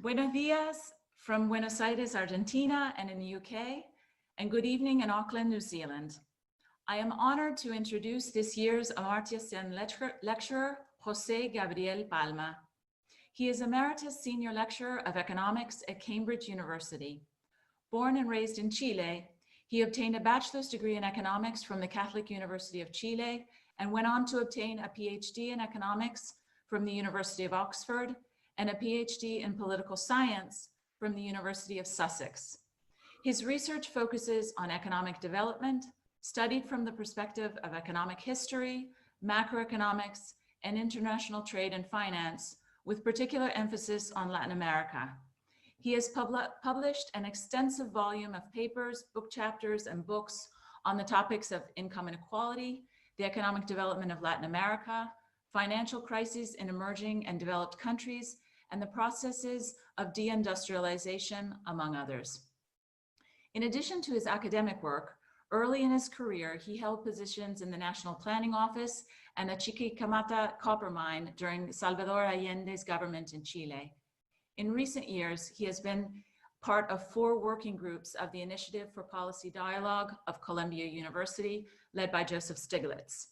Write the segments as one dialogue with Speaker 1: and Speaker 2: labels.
Speaker 1: Buenos dias from Buenos Aires, Argentina, and in the UK, and good evening in Auckland, New Zealand. I am honored to introduce this year's Amartya Sen lecturer, José Gabriel Palma. He is Emeritus Senior Lecturer of Economics at Cambridge University. Born and raised in Chile, he obtained a bachelor's degree in economics from the Catholic University of Chile and went on to obtain a PhD in economics from the University of Oxford and a PhD in political science from the University of Sussex. His research focuses on economic development, studied from the perspective of economic history, macroeconomics, and international trade and finance, with particular emphasis on Latin America. He has published an extensive volume of papers, book chapters, and books on the topics of income inequality, the economic development of Latin America, financial crises in emerging and developed countries, and the processes of deindustrialization, among others. In addition to his academic work, early in his career, he held positions in the National Planning Office and the Chuquicamata copper mine during Salvador Allende's government in Chile. In recent years, he has been part of 4 working groups of the Initiative for Policy Dialogue of Columbia University, led by Joseph Stiglitz.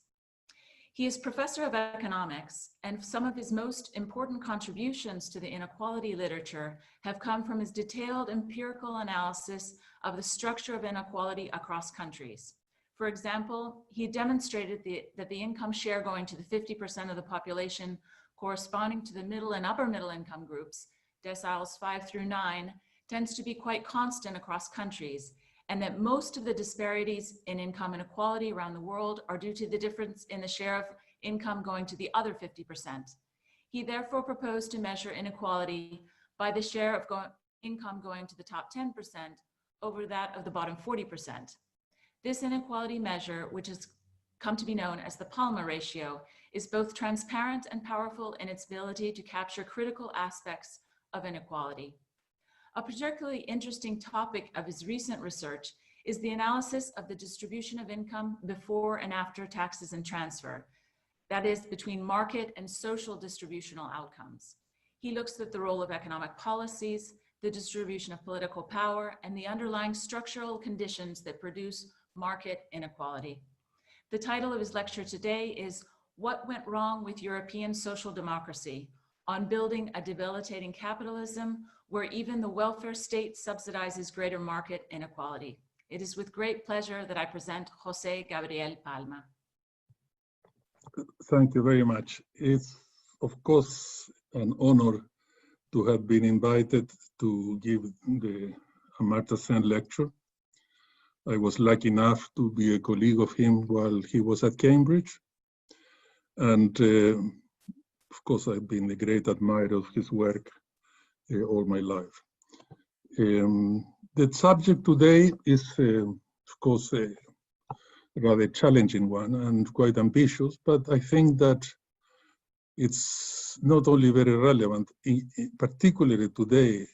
Speaker 1: He is professor of economics, and some of his most important contributions to the inequality literature have come from his detailed empirical analysis of the structure of inequality across countries. For example, he demonstrated that the income share going to the 50% of the population corresponding to the middle and upper middle income groups, deciles 5 through 9, tends to be quite constant across countries, and that most of the disparities in income inequality around the world are due to the difference in the share of income going to the other 50%. He therefore proposed to measure inequality by the share of income going to the top 10% over that of the bottom 40%. This inequality measure, which has come to be known as the Palma ratio, is both transparent and powerful in its ability to capture critical aspects of inequality. A particularly interesting topic of his recent research is the analysis of the distribution of income before and after taxes and transfer, that is, between market and social distributional outcomes. He looks at the role of economic policies, the distribution of political power, and the underlying structural conditions that produce market inequality. The title of his lecture today is "What Went Wrong with European Social Democracy? On Building a Debilitating Capitalism where even the welfare state subsidizes greater market inequality." It is with great pleasure that I present José Gabriel Palma.
Speaker 2: Thank you very much. It's, of course, an honor to have been invited to give the Amartya Sen lecture. I was lucky enough to be a colleague of him while he was at Cambridge. And of course, I've been a great admirer of his work all my life. The subject today is, of course, a rather challenging one and quite ambitious, but I think that it's not only very relevant, particularly today,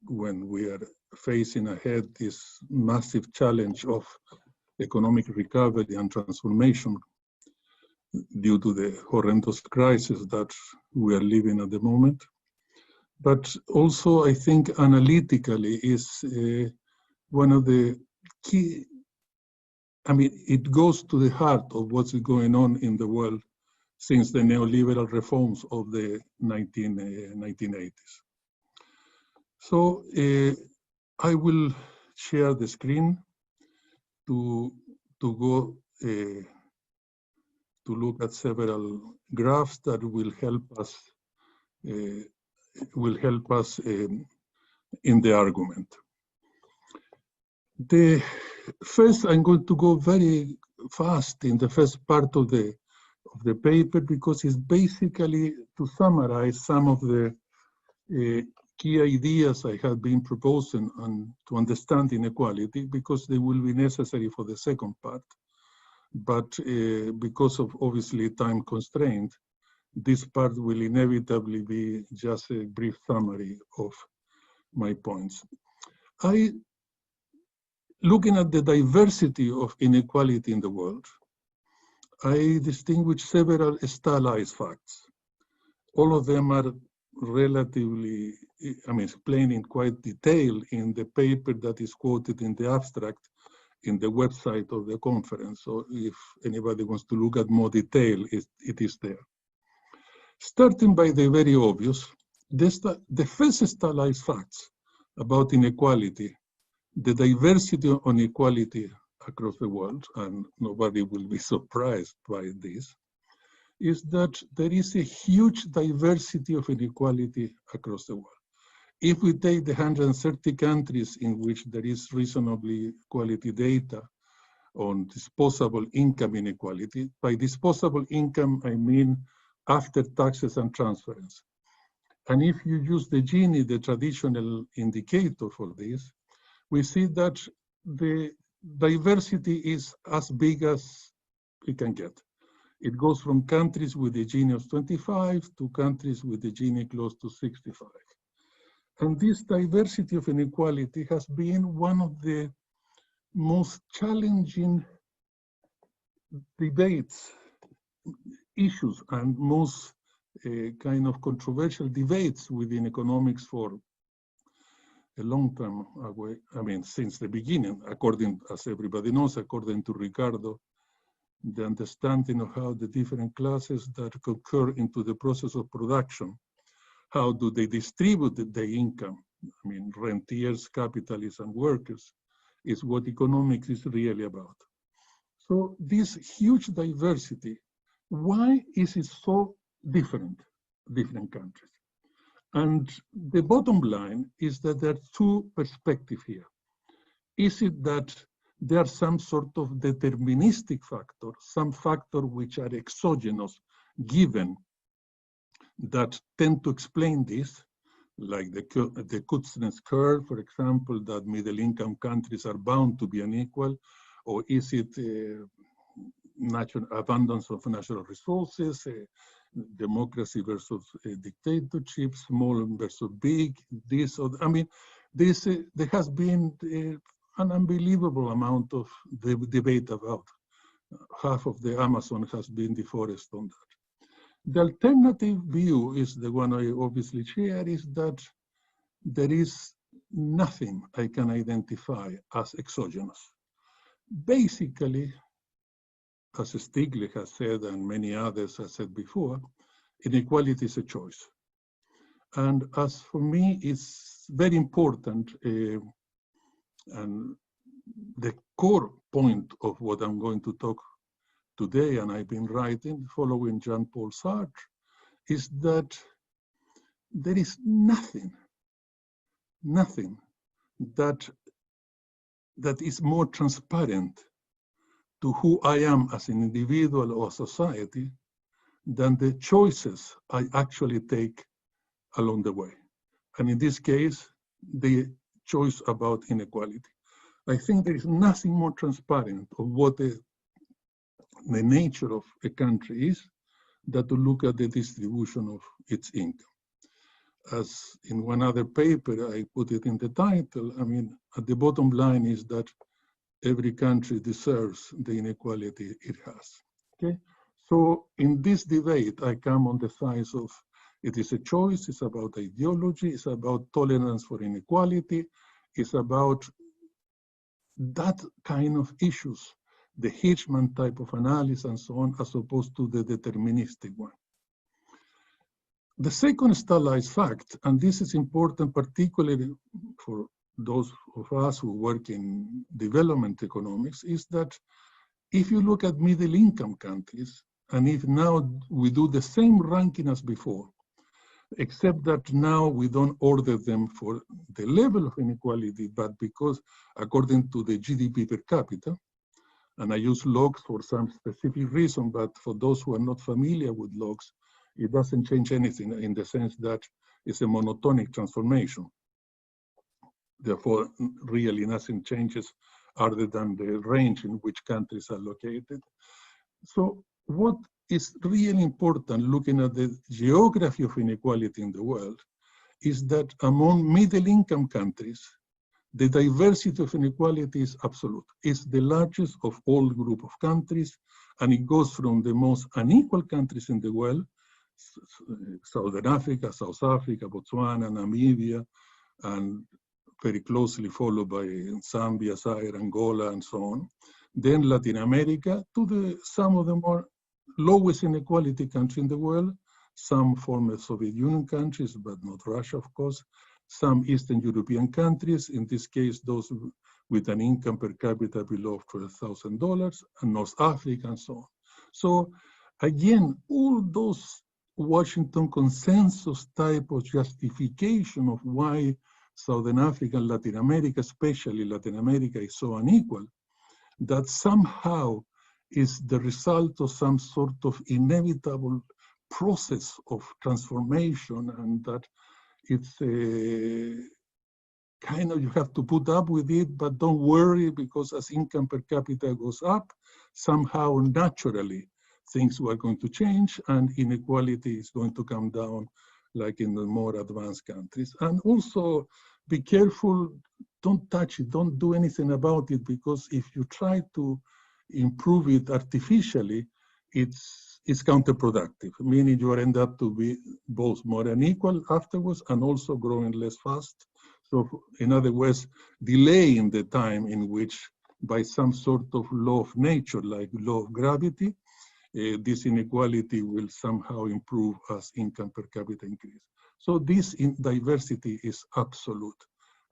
Speaker 2: when we are facing ahead this massive challenge of economic recovery and transformation due to the horrendous crisis that we are living at the moment. But also, I think analytically is one of the key, I mean, it goes to the heart of what's going on in the world since the neoliberal reforms of the 1980s. So I will share the screen to go to look at several graphs that will help us in the argument. First, I'm going to go very fast in the first part of the paper because it's basically to summarize some of the key ideas I have been proposing on to understand inequality, because they will be necessary for the second part. But because of obviously time constraint, this part will inevitably be just a brief summary of my points. Looking at the diversity of inequality in the world, I distinguish several stylized facts. All of them are relatively, explained in quite detail in the paper that is quoted in the abstract in the website of the conference. So if anybody wants to look at more detail, it is there. Starting by the very obvious, the first stylized facts about inequality, the diversity of inequality across the world, and nobody will be surprised by this, is that there is a huge diversity of inequality across the world. If we take the 130 countries in which there is reasonably quality data on disposable income inequality, by disposable income, I mean after taxes and transference. And if you use the Gini, the traditional indicator for this, we see that the diversity is as big as it can get. It goes from countries with a Gini of 25 to countries with a Gini close to 65. And this diversity of inequality has been one of the most challenging debates, issues, and most kind of controversial debates within economics for a long time away. Since the beginning, according, as everybody knows, according to Ricardo, the understanding of how the different classes that occur into the process of production, how do they distribute the income? Rentiers, capitalists, and workers, is what economics is really about. So this huge diversity, why is it so different countries? And the bottom line is that there are two perspectives here. Is it that there are some sort of deterministic factor, some factor which are exogenous, given, that tend to explain this, like the Kuznets curve, for example, that middle-income countries are bound to be unequal, or is it abundance of natural resources, democracy versus dictatorship, small versus big, this, or there has been an unbelievable amount of debate about. Half of the Amazon has been deforested on that. The alternative view is the one I obviously share, is that there is nothing I can identify as exogenous. Basically, as Stiglitz has said and many others have said before, inequality is a choice. And as for me, it's very important, and the core point of what I'm going to talk today, and I've been writing, following Jean-Paul Sartre, is that there is nothing that is more transparent to who I am as an individual or society than the choices I actually take along the way. And in this case, the choice about inequality. I think there is nothing more transparent of what the nature of a country is than to look at the distribution of its income. As in one other paper, I put it in the title, at the bottom line is that every country deserves the inequality it has. Okay? So in this debate, I come on the side of it is a choice, it's about ideology, it's about tolerance for inequality, it's about that kind of issues, the Hirschman type of analysis and so on, as opposed to the deterministic one. The second stylized fact, and this is important particularly for those of us who work in development economics, is that if you look at middle-income countries, and if now we do the same ranking as before, except that now we don't order them for the level of inequality, but because according to the GDP per capita, and I use logs for some specific reason, but for those who are not familiar with logs, it doesn't change anything in the sense that it's a monotonic transformation. Therefore, really nothing changes other than the range in which countries are located. So what is really important looking at the geography of inequality in the world is that among middle-income countries, the diversity of inequality is absolute. It's the largest of all group of countries, and it goes from the most unequal countries in the world Southern Africa, South Africa, Botswana, Namibia, and very closely followed by Zambia, Zaire, Angola, and so on. Then Latin America, to some of the more lowest inequality countries in the world, some former Soviet Union countries, but not Russia, of course, some Eastern European countries, in this case, those with an income per capita below $12,000, and North Africa, and so on. So again, all those Washington consensus type of justification of why Southern Africa and Latin America, especially Latin America, is so unequal, that somehow is the result of some sort of inevitable process of transformation, and that it's kind of, you have to put up with it, but don't worry, because as income per capita goes up, somehow naturally things were going to change and inequality is going to come down, like in the more advanced countries. And also be careful, don't touch it, don't do anything about it, because if you try to improve it artificially, it's counterproductive, meaning you end up to be both more unequal afterwards and also growing less fast. So in other words, delaying the time in which, by some sort of law of nature, like law of gravity, this inequality will somehow improve as income per capita increase. So this diversity is absolute.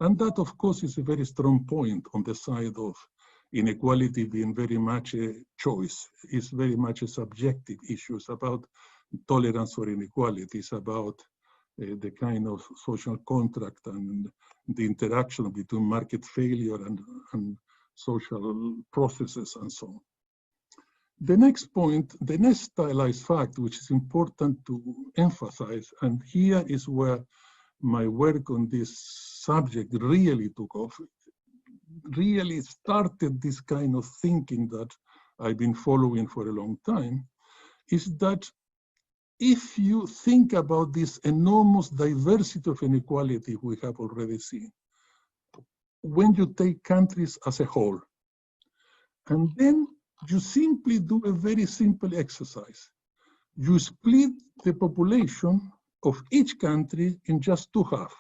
Speaker 2: And that, of course, is a very strong point on the side of inequality being very much a choice. It's very much a subjective issue. It's about tolerance for inequality. It's about the kind of social contract and the interaction between market failure and social processes and so on. The next point, the next stylized fact, which is important to emphasize, and here is where my work on this subject really took off, really started this kind of thinking that I've been following for a long time, is that if you think about this enormous diversity of inequality we have already seen, when you take countries as a whole, and then you simply do a very simple exercise. You split the population of each country in just two halves.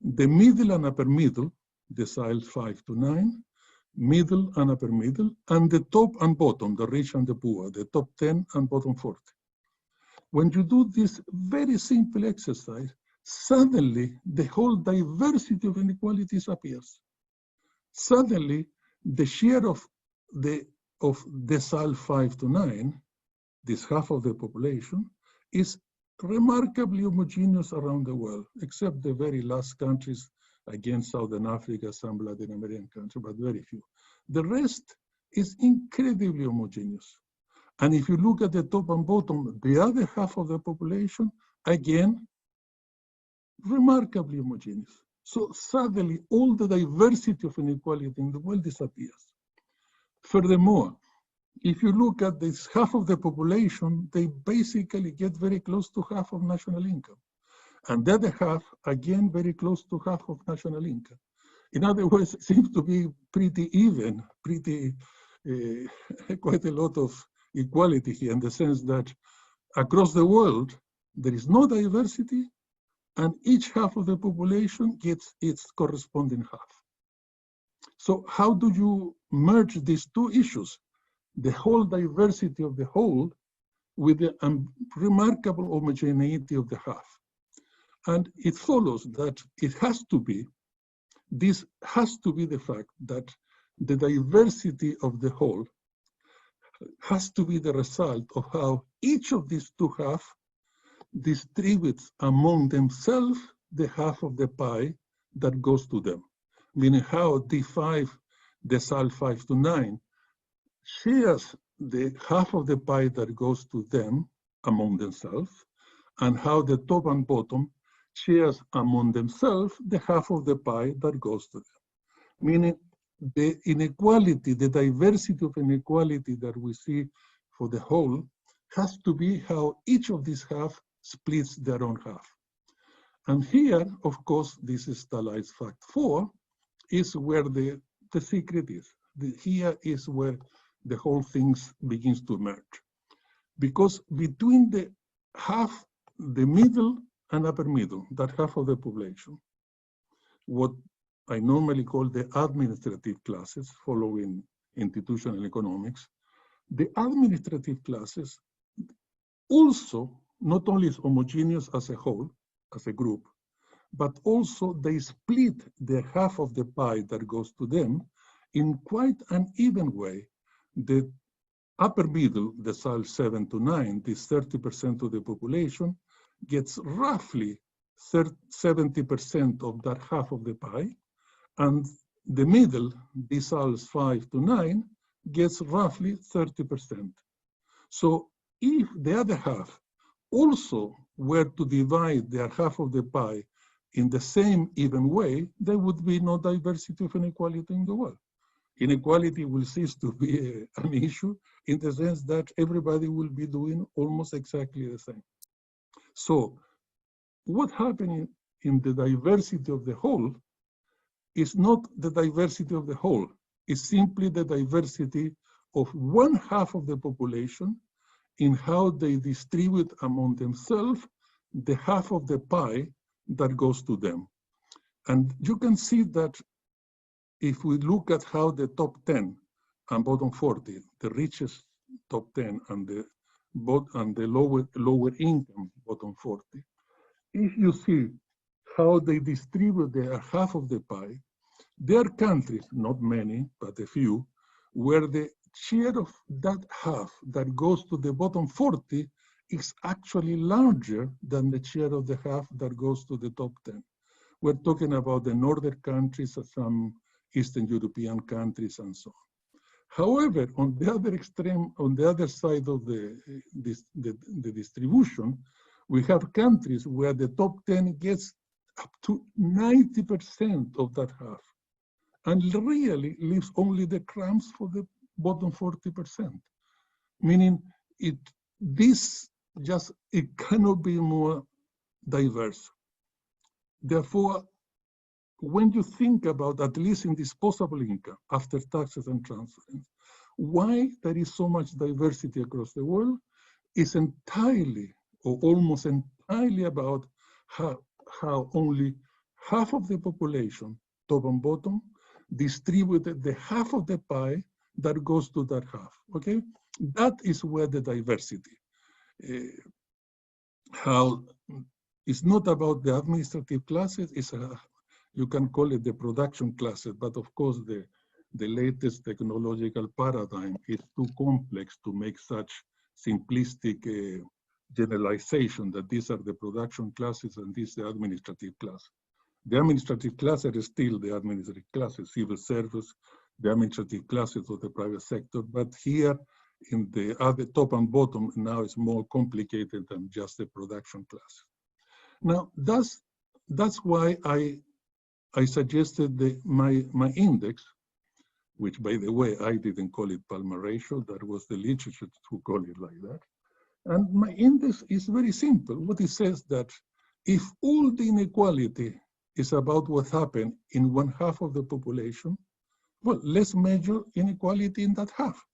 Speaker 2: The middle and upper middle, decile 5 to 9, middle and upper middle, and the top and bottom, the rich and the poor, the top 10 and bottom 40. When you do this very simple exercise, suddenly the whole diversity of inequalities appears. Suddenly, the share of decile 5 to 9, this half of the population, is remarkably homogeneous around the world, except the very last countries, again, Southern Africa, some Latin American countries, but very few. The rest is incredibly homogeneous. And if you look at the top and bottom, the other half of the population, again, remarkably homogeneous. So suddenly, all the diversity of inequality in the world disappears. Furthermore, if you look at this half of the population, they basically get very close to half of national income. And the other half, again, very close to half of national income. In other words, it seems to be pretty even, quite a lot of equality here, in the sense that across the world, there is no diversity, and each half of the population gets its corresponding half. So how do you merge these two issues? The whole diversity of the whole with the remarkable homogeneity of the half. And it follows that it has to be, this has to be the fact that the diversity of the whole has to be the result of how each of these two halves distributes among themselves the half of the pie that goes to them. Meaning how D5, decile 5 to 9, shares the half of the pie that goes to them among themselves, and how the top and bottom shares among themselves the half of the pie that goes to them. Meaning the inequality, the diversity of inequality that we see for the whole has to be how each of these halves splits their own half. And here, of course, this is stylized fact 4, is where the secret is. Here is where the whole thing begins to emerge. Because between the half, the middle and upper middle, that half of the population, what I normally call the administrative classes, following institutional economics, the administrative classes also not only is homogeneous as a whole, as a group, but also they split the half of the pie that goes to them in quite an even way. The upper middle, the SAL 7 to 9, this 30% of the population, gets roughly 70% of that half of the pie, and the middle, the SALs 5 to 9, gets roughly 30%. So if the other half also were to divide their half of the pie in the same even way, there would be no diversity of inequality in the world. Inequality will cease to be an issue in the sense that everybody will be doing almost exactly the same. So what happened in the diversity of the whole is not the diversity of the whole, it's simply the diversity of one half of the population in how they distribute among themselves the half of the pie that goes to them. And you can see that if we look at how the top 10 and bottom 40, the richest top 10 and the lower income bottom 40, if you see how they distribute their half of the pie, there are countries, not many, but a few, where the share of that half that goes to the bottom 40 is actually larger than the share of the half that goes to the top 10. We're talking about the northern countries, some Eastern European countries, and so on. However, on the other extreme, on the other side of the distribution, we have countries where the top 10 gets up to 90% of that half, and really leaves only the crumbs for the bottom 40%. Meaning it cannot be more diverse. Therefore, when you think about, at least in disposable income after taxes and transference, why there is so much diversity across the world is entirely or almost entirely about how only half of the population, top and bottom, distributed the half of the pie that goes to that half, okay? That is where the diversity, how it's not about the administrative classes, you can call it the production classes, but of course the latest technological paradigm is too complex to make such simplistic generalization that these are the production classes and these are the administrative classes. The administrative classes are still the administrative classes, civil service, the administrative classes of the private sector, but here in the other top and bottom now is more complicated than just the production class. Now that's why I suggested my index, which by the way I didn't call it Palma ratio, that was the literature who called it like that. And my index is very simple. What it says that if all the inequality is about what happened in one half of the population, well, let's measure inequality in that half.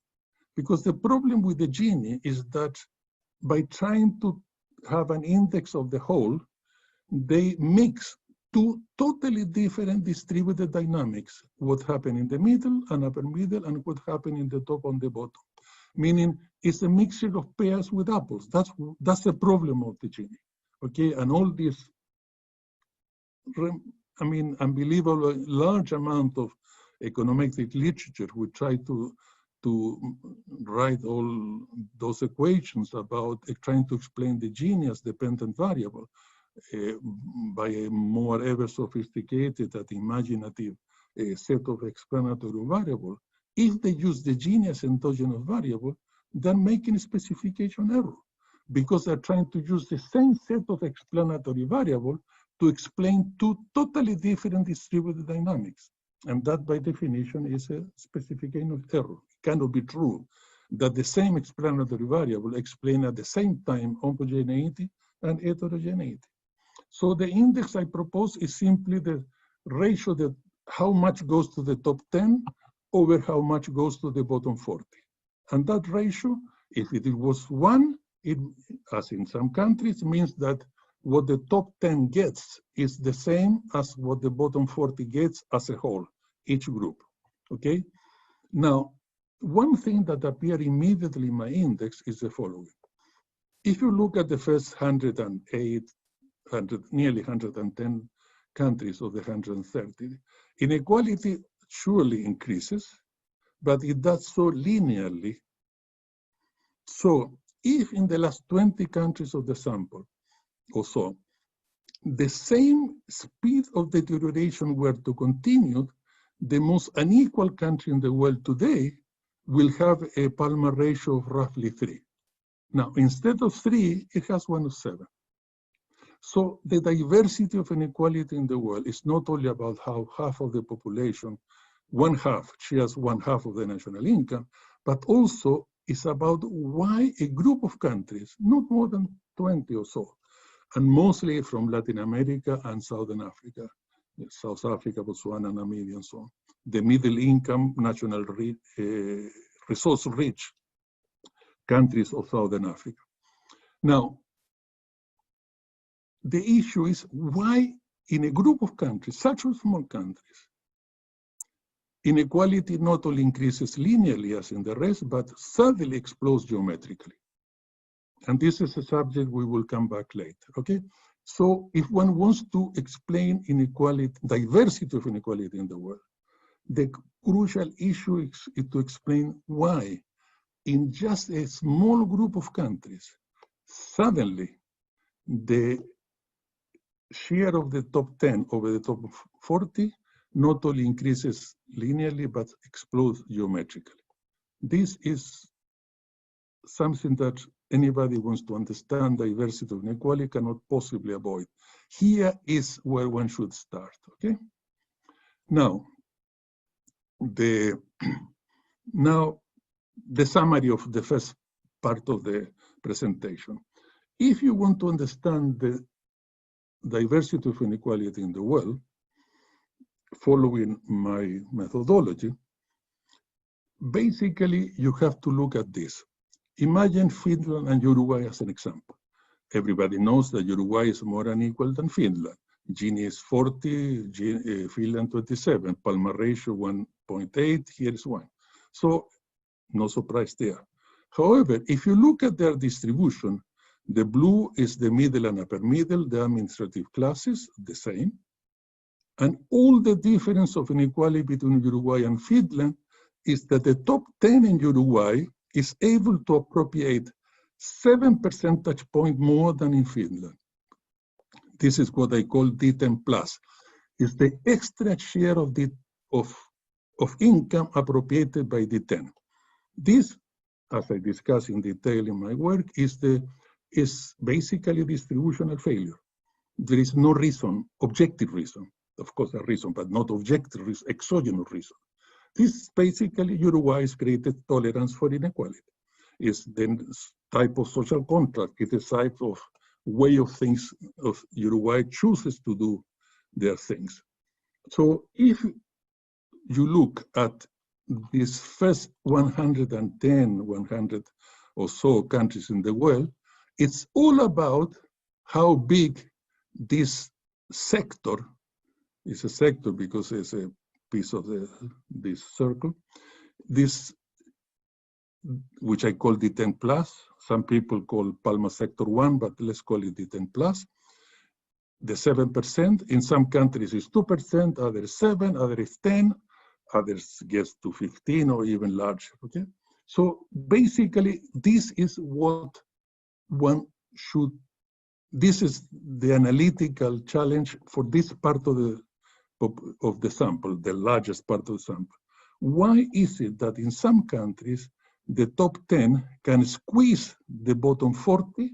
Speaker 2: Because the problem with the Gini is that by trying to have an index of the whole, they mix two totally different distributed dynamics, what happened in the middle and upper middle and what happened in the top and the bottom. Meaning it's a mixture of pears with apples. That's the problem of the Gini, okay? And all this, unbelievable large amount of econometric literature, we try to write all those equations about trying to explain the Gini as dependent variable by a more ever sophisticated and imaginative set of explanatory variables. If they use the Gini as endogenous variable, they're making a specification error because they're trying to use the same set of explanatory variables to explain two totally different distributed dynamics. And that by definition is a specification of error. It cannot be true that the same explanatory variable explain at the same time homogeneity and heterogeneity. So the index I propose is simply the ratio that how much goes to the top 10 over how much goes to the bottom 40. And that ratio, if it was 1, It, as in some countries, means that what the top 10 gets is the same as what the bottom 40 gets as a whole, each group, okay? Now, one thing that appears immediately in my index is the following. If you look at the first 108, nearly 110 countries of the 130, inequality surely increases, but it does so linearly. So if in the last 20 countries of the sample or so, the same speed of deterioration were to continue, the most unequal country in the world today will have a Palma ratio of roughly 3. Now, instead of 3, it has 1 of 7. So the diversity of inequality in the world is not only about how half of the population, shares one half of the national income, but also is about why a group of countries, not more than 20 or so, and mostly from Latin America and Southern Africa, South Africa, Botswana, Namibia, and so on, the middle income, national resource-rich countries of Southern Africa. Now, the issue is why in a group of countries, such as small countries, inequality not only increases linearly as in the rest, but suddenly explodes geometrically. And this is a subject we will come back later, okay? So if one wants to explain inequality, diversity of inequality in the world, the crucial issue is to explain why in just a small group of countries, suddenly the share of the top 10 over the top 40 not only increases linearly, but explodes geometrically. This is something that anybody who wants to understand diversity of inequality cannot possibly avoid. Here is where one should start, okay? Now, the summary of the first part of the presentation. If you want to understand the diversity of inequality in the world, following my methodology, basically you have to look at this. Imagine Finland and Uruguay as an example. Everybody knows that Uruguay is more unequal than Finland. Gini is 40, Finland 27, Palma ratio 1.8, here is 1. So no surprise there. However, if you look at their distribution, the blue is the middle and upper middle, the administrative classes, the same. And all the difference of inequality between Uruguay and Finland is that the top 10 in Uruguay is able to appropriate 7 percentage points more than in Finland. This is what I call D10 plus. It's the extra share of income appropriated by D10. This, as I discuss in detail in my work, is basically distributional failure. There is no reason, objective reason, of course a reason, but not objective reason, exogenous reason. This is basically Uruguay's created tolerance for inequality. It's the type of social contract, it's the type of way of things of Uruguay chooses to do their things. So if you look at these first 110, 100 or so countries in the world, it's all about how big this sector is. A sector because it's a piece of this circle, this, which I call D10 plus. Some people call Palma sector 1, but let's call it D10 plus. The 7%, in some countries is 2%, others 7, others 10, others gets to 15 or even larger, okay? So basically, this is what one should, this is the analytical challenge for this part of the sample, the largest part of the sample. Why is it that in some countries, the top 10 can squeeze the bottom 40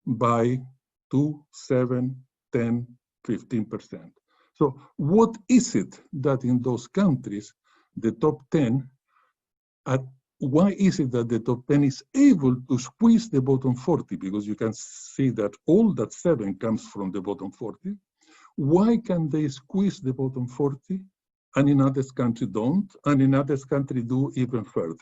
Speaker 2: by 2, 7, 10, 15%? So what is it that in those countries, the top 10, why is it that the top 10 is able to squeeze the bottom 40? Because you can see that all that 7 comes from the bottom 40. Why can they squeeze the bottom 40 and in other countries don't, and in other countries do even further?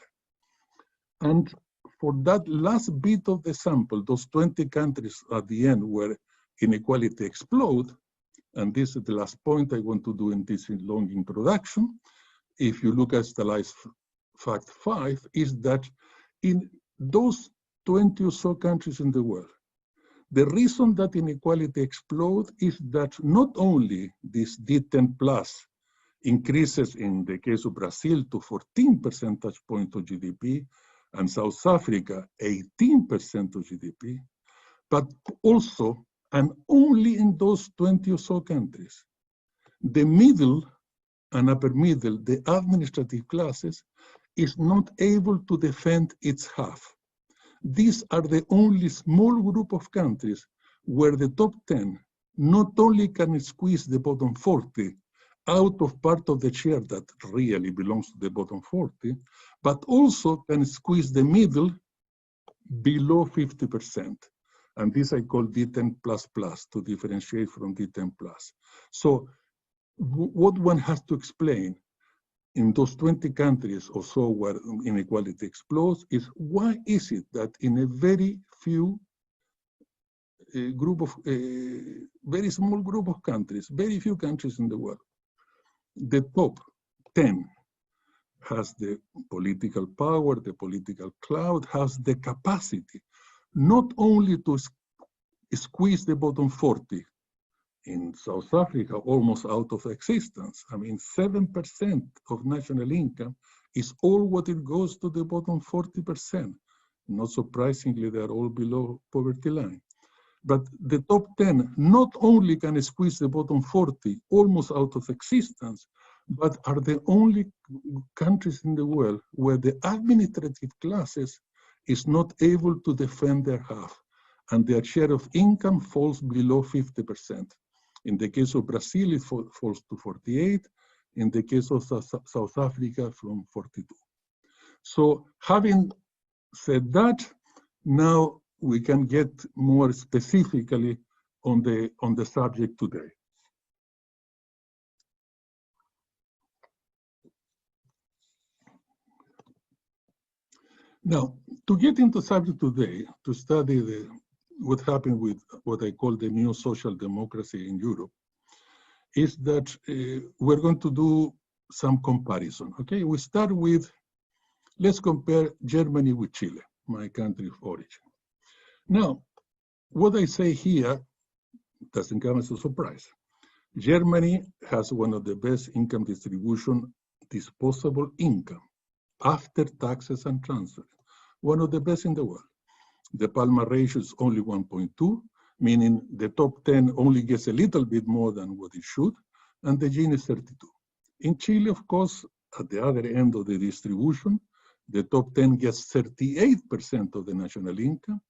Speaker 2: And for that last bit of the sample, those 20 countries at the end where inequality explode, and this is the last point I want to do in this long introduction, if you look at stylized fact 5, is that in those 20 or so countries in the world, the reason that inequality explodes is that not only this D10 plus increases in the case of Brazil to 14 percentage points of GDP, and South Africa 18% of GDP, but also, and only in those 20 or so countries, the middle and upper middle, the administrative classes, is not able to defend its half. These are the only small group of countries where the top 10 not only can squeeze the bottom 40 out of part of the share that really belongs to the bottom 40, but also can squeeze the middle below 50%. And this I call D10++ to differentiate from D10+. So what one has to explain in those 20 countries or so where inequality explodes is why is it that in a very few very small group of countries, very few countries in the world, the top 10 has the political power, the political clout, has the capacity not only to squeeze the bottom 40, in South Africa, almost out of existence. I mean, 7% of national income is all what it goes to the bottom 40%. Not surprisingly, they're all below poverty line. But the top 10 not only can squeeze the bottom 40 almost out of existence, but are the only countries in the world where the administrative classes is not able to defend their half, and their share of income falls below 50%. In the case of Brazil, it falls to 48. In the case of South Africa, from 42. So having said that, now we can get more specifically on the subject today. Now, to get into subject today, to study what happened with what I call the new social democracy in Europe, is that we're going to do some comparison. Okay, we start with, let's compare Germany with Chile, my country of origin. Now, what I say here doesn't come as a surprise. Germany has one of the best income distribution, disposable income, after taxes and transfers, one of the best in the world. The Palma ratio is only 1.2, meaning the top 10 only gets a little bit more than what it should, and the Gini is 32. In Chile, of course, at the other end of the distribution, the top 10 gets 38% of the national income,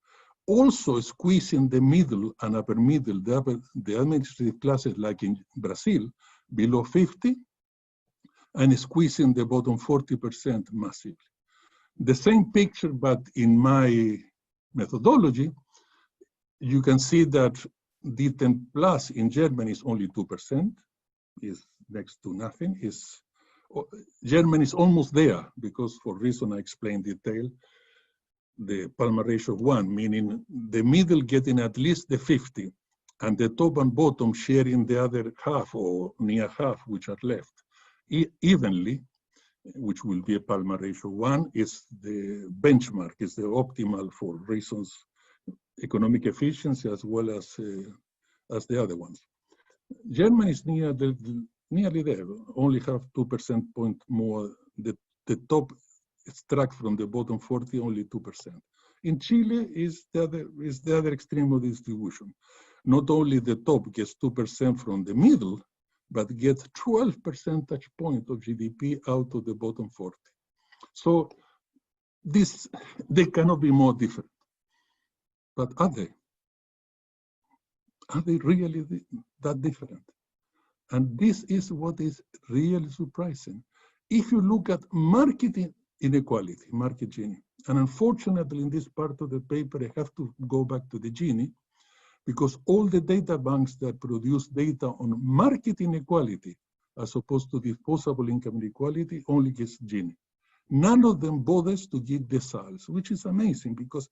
Speaker 2: also squeezing the middle and upper middle, the administrative classes like in Brazil, below 50, and squeezing the bottom 40% massively. The same picture, but in my methodology, you can see that D10 plus in Germany is only 2%, is next to nothing. Germany is almost there because for reason I explained detail, the Palma ratio of 1, meaning the middle getting at least the 50 and the top and bottom sharing the other half or near half which are left evenly, which will be a Palma ratio 1, is the benchmark, is the optimal for reasons economic efficiency as well as the other ones. Germany is nearly there, only have 2% point more. The top extract from the bottom 40, only 2%. In Chile is the other extreme of distribution. Not only the top gets 2% from the middle, but gets 12 percentage points of GDP out of the bottom 40. So they cannot be more different. But are they? Are they really that different? And this is what is really surprising. If you look at market inequality, market Gini, and unfortunately in this part of the paper I have to go back to the Gini, because all the data banks that produce data on market inequality as opposed to disposable income inequality only gets Gini. None of them bothers to give the results, which is amazing, because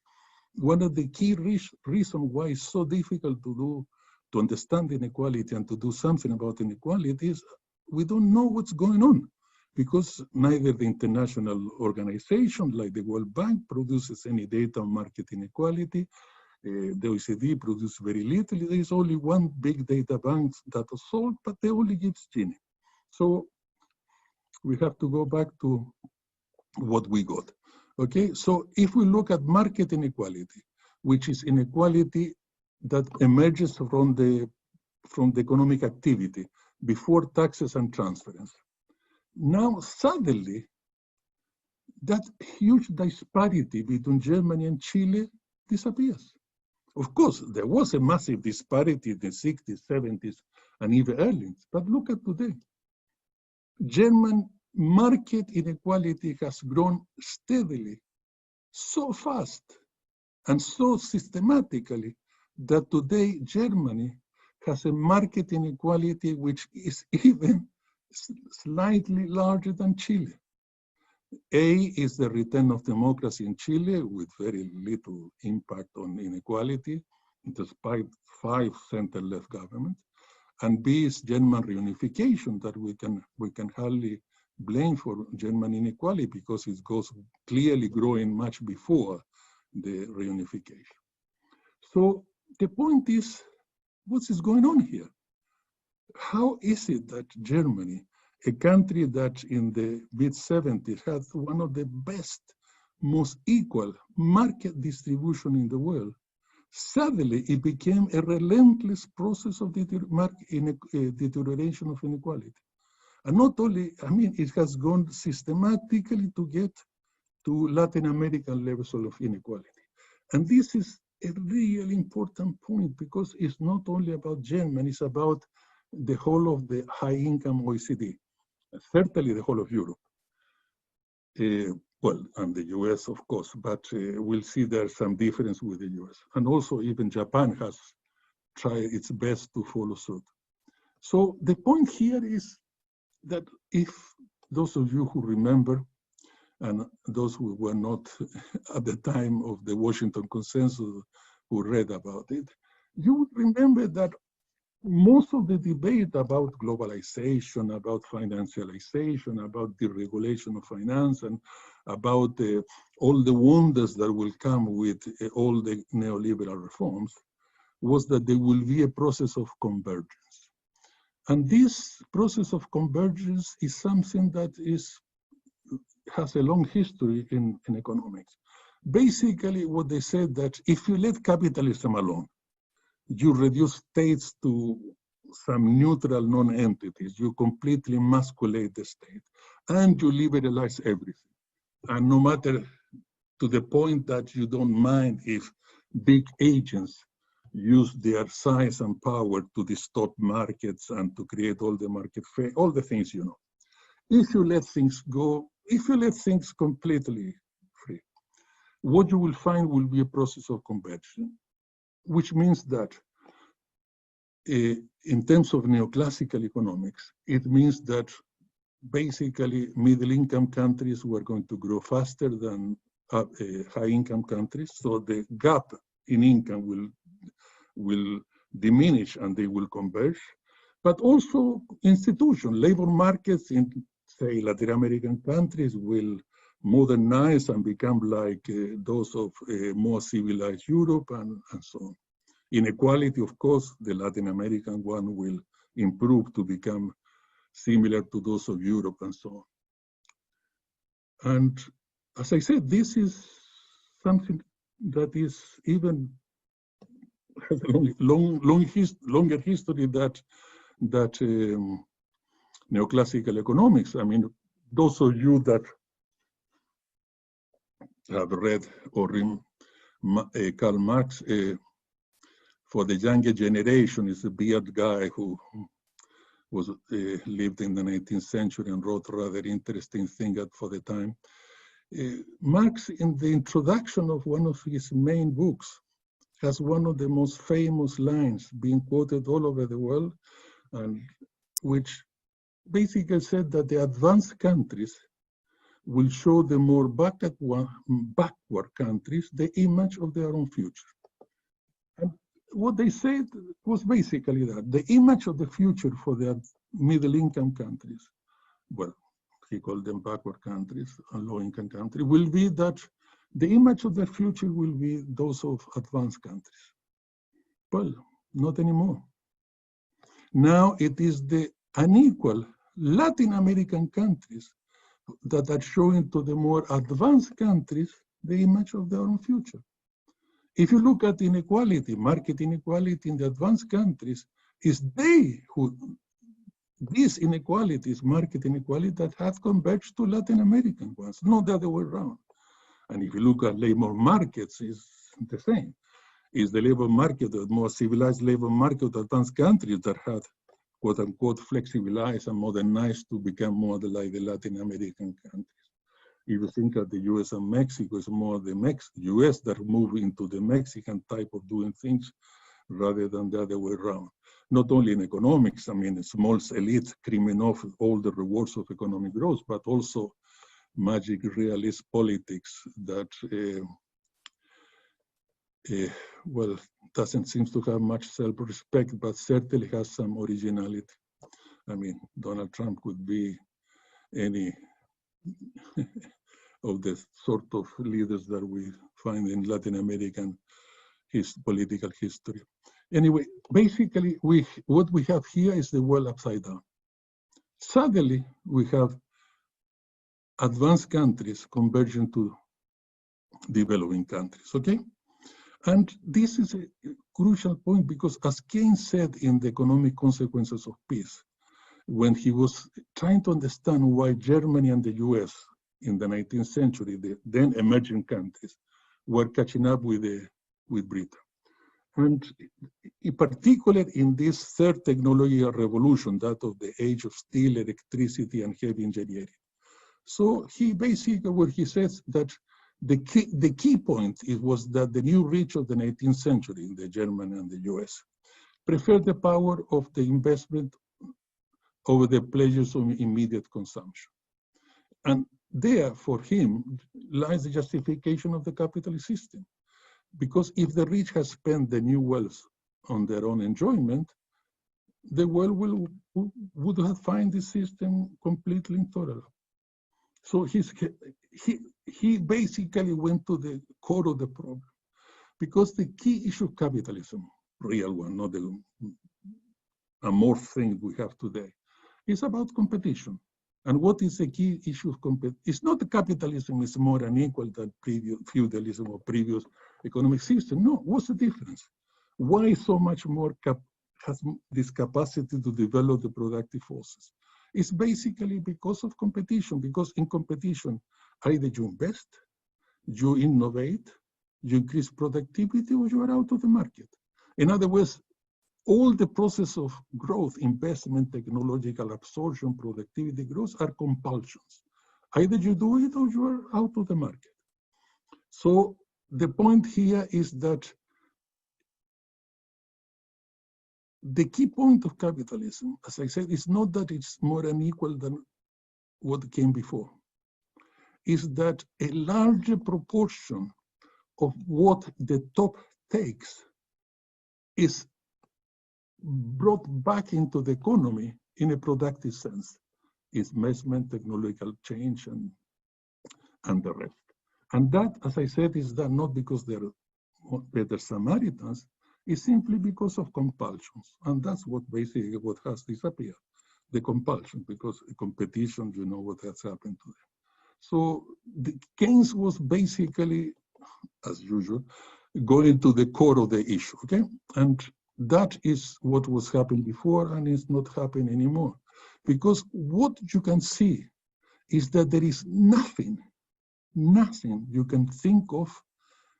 Speaker 2: one of the key reasons why it's so difficult to understand inequality and to do something about inequality is we don't know what's going on, because neither the international organization like the World Bank produces any data on market inequality. The OECD produces very little. There is only one big data bank that is sold, but they only give Gini. So we have to go back to what we got. Okay, so if we look at market inequality, which is inequality that emerges from the economic activity before taxes and transference. Now, suddenly, that huge disparity between Germany and Chile disappears. Of course, there was a massive disparity in the 60s, 70s, and even early, but look at today. German market inequality has grown steadily, so fast, and so systematically that today Germany has a market inequality which is even slightly larger than Chile. A is the return of democracy in Chile with very little impact on inequality, despite 5 center-left governments. And B is German reunification that we can hardly blame for German inequality because it goes clearly growing much before the reunification. So the point is, what is going on here? How is it that Germany, a country that in the mid-70s had one of the best, most equal market distribution in the world, suddenly it became a relentless process of deterioration of inequality? And not only, I mean, it has gone systematically to get to Latin American levels of inequality. And this is a really important point because it's not only about Germany, it's about the whole of the high-income OECD, certainly the whole of Europe. Well, and the US, of course, but we'll see there's some difference with the US. And also even Japan has tried its best to follow suit. So the point here is that if those of you who remember, and those who were not at the time of the Washington Consensus who read about it, you would remember that most of the debate about globalization, about financialization, about deregulation of finance, and about all the wonders that will come with all the neoliberal reforms was that there will be a process of convergence. And this process of convergence is something that has a long history in economics. Basically, what they said that if you let capitalism alone, you reduce states to some neutral non-entities, you completely emasculate the state, and you liberalize everything. And no matter to the point that you don't mind if big agents use their size and power to distort markets and to create all the market fair, all the things you know. If you let things go, if you let things completely free, what you will find will be a process of conversion, which means that in terms of neoclassical economics, it means that basically middle-income countries were going to grow faster than high-income countries. So the gap in income will diminish and they will converge. But also institutions, labor markets in, say, Latin American countries will modernize and become like those of more civilized Europe and so on. Inequality, of course, the Latin American one will improve to become similar to those of Europe and so on. And as I said, this is something that is even has a longer history that neoclassical economics. I mean, those of you that have read or Karl Marx, for the younger generation, is a beard guy who was lived in the 19th century and wrote rather interesting things for the time. Marx, in the introduction of one of his main books, has one of the most famous lines being quoted all over the world, and which basically said that the advanced countries will show the more backward countries the image of their own future. And what they said was basically that the image of the future for their middle-income countries, well, he called them backward countries and low-income countries, will be that the image of the future will be those of advanced countries. Well, not anymore. Now it is the unequal Latin American countries that are showing to the more advanced countries the image of their own future. If you look at inequality, market inequality in the advanced countries, it's these inequalities, market inequality, that have converged to Latin American ones, not the other way around. And if you look at labor markets, it's the same. It's the labor market, the more civilized labor market of advanced countries that had, quote unquote, flexibilized and modernized to become more like the Latin American countries. If you think of the US and Mexico, it's more the US that move into the Mexican type of doing things rather than the other way around. Not only in economics, I mean, small elites screaming off all the rewards of economic growth, but also magic realist politics that, well, doesn't seem to have much self-respect, but certainly has some originality. I mean, Donald Trump could be any of the sort of leaders that we find in Latin American political history. Anyway, basically, what we have here is the world upside down. Suddenly, we have advanced countries converging to developing countries, okay? And this is a crucial point because, as Keynes said in The Economic Consequences of Peace, when he was trying to understand why Germany and the US in the 19th century, the then emerging countries, were catching up with Britain. And in particular, in this third technological revolution, that of the age of steel, electricity, and heavy engineering. So he basically, where he says that the key point was that the new rich of the 19th century, the German and the US, preferred the power of the investment over the pleasures of immediate consumption. And there, for him, lies the justification of the capitalist system. Because if the rich have spent the new wealth on their own enjoyment, the world would have found the system completely intolerable. So he basically went to the core of the problem. Because the key issue of capitalism, real one, not the amorph thing we have today, is about competition. And what is the key issue of competition? It's not that capitalism is more unequal than previous feudalism or previous economic system. No, what's the difference? Why so much more has this capacity to develop the productive forces? It's basically because of competition, because in competition, either you invest, you innovate, you increase productivity, or you are out of the market. In other words, all the process of growth, investment, technological absorption, productivity growth are compulsions. Either you do it or you are out of the market. So the point here is that the key point of capitalism, as I said, is not that it's more unequal than what came before. Is that a larger proportion of what the top takes is brought back into the economy in a productive sense. Investment, technological change, and the rest. And that, as I said, is done not because they're better Samaritans, it's simply because of compulsions. And that's what basically what has disappeared, the compulsion, because competition, you know what has happened to them. So Keynes was basically, as usual, going to the core of the issue, okay? And that is what was happening before and is not happening anymore. Because what you can see is that there is nothing you can think of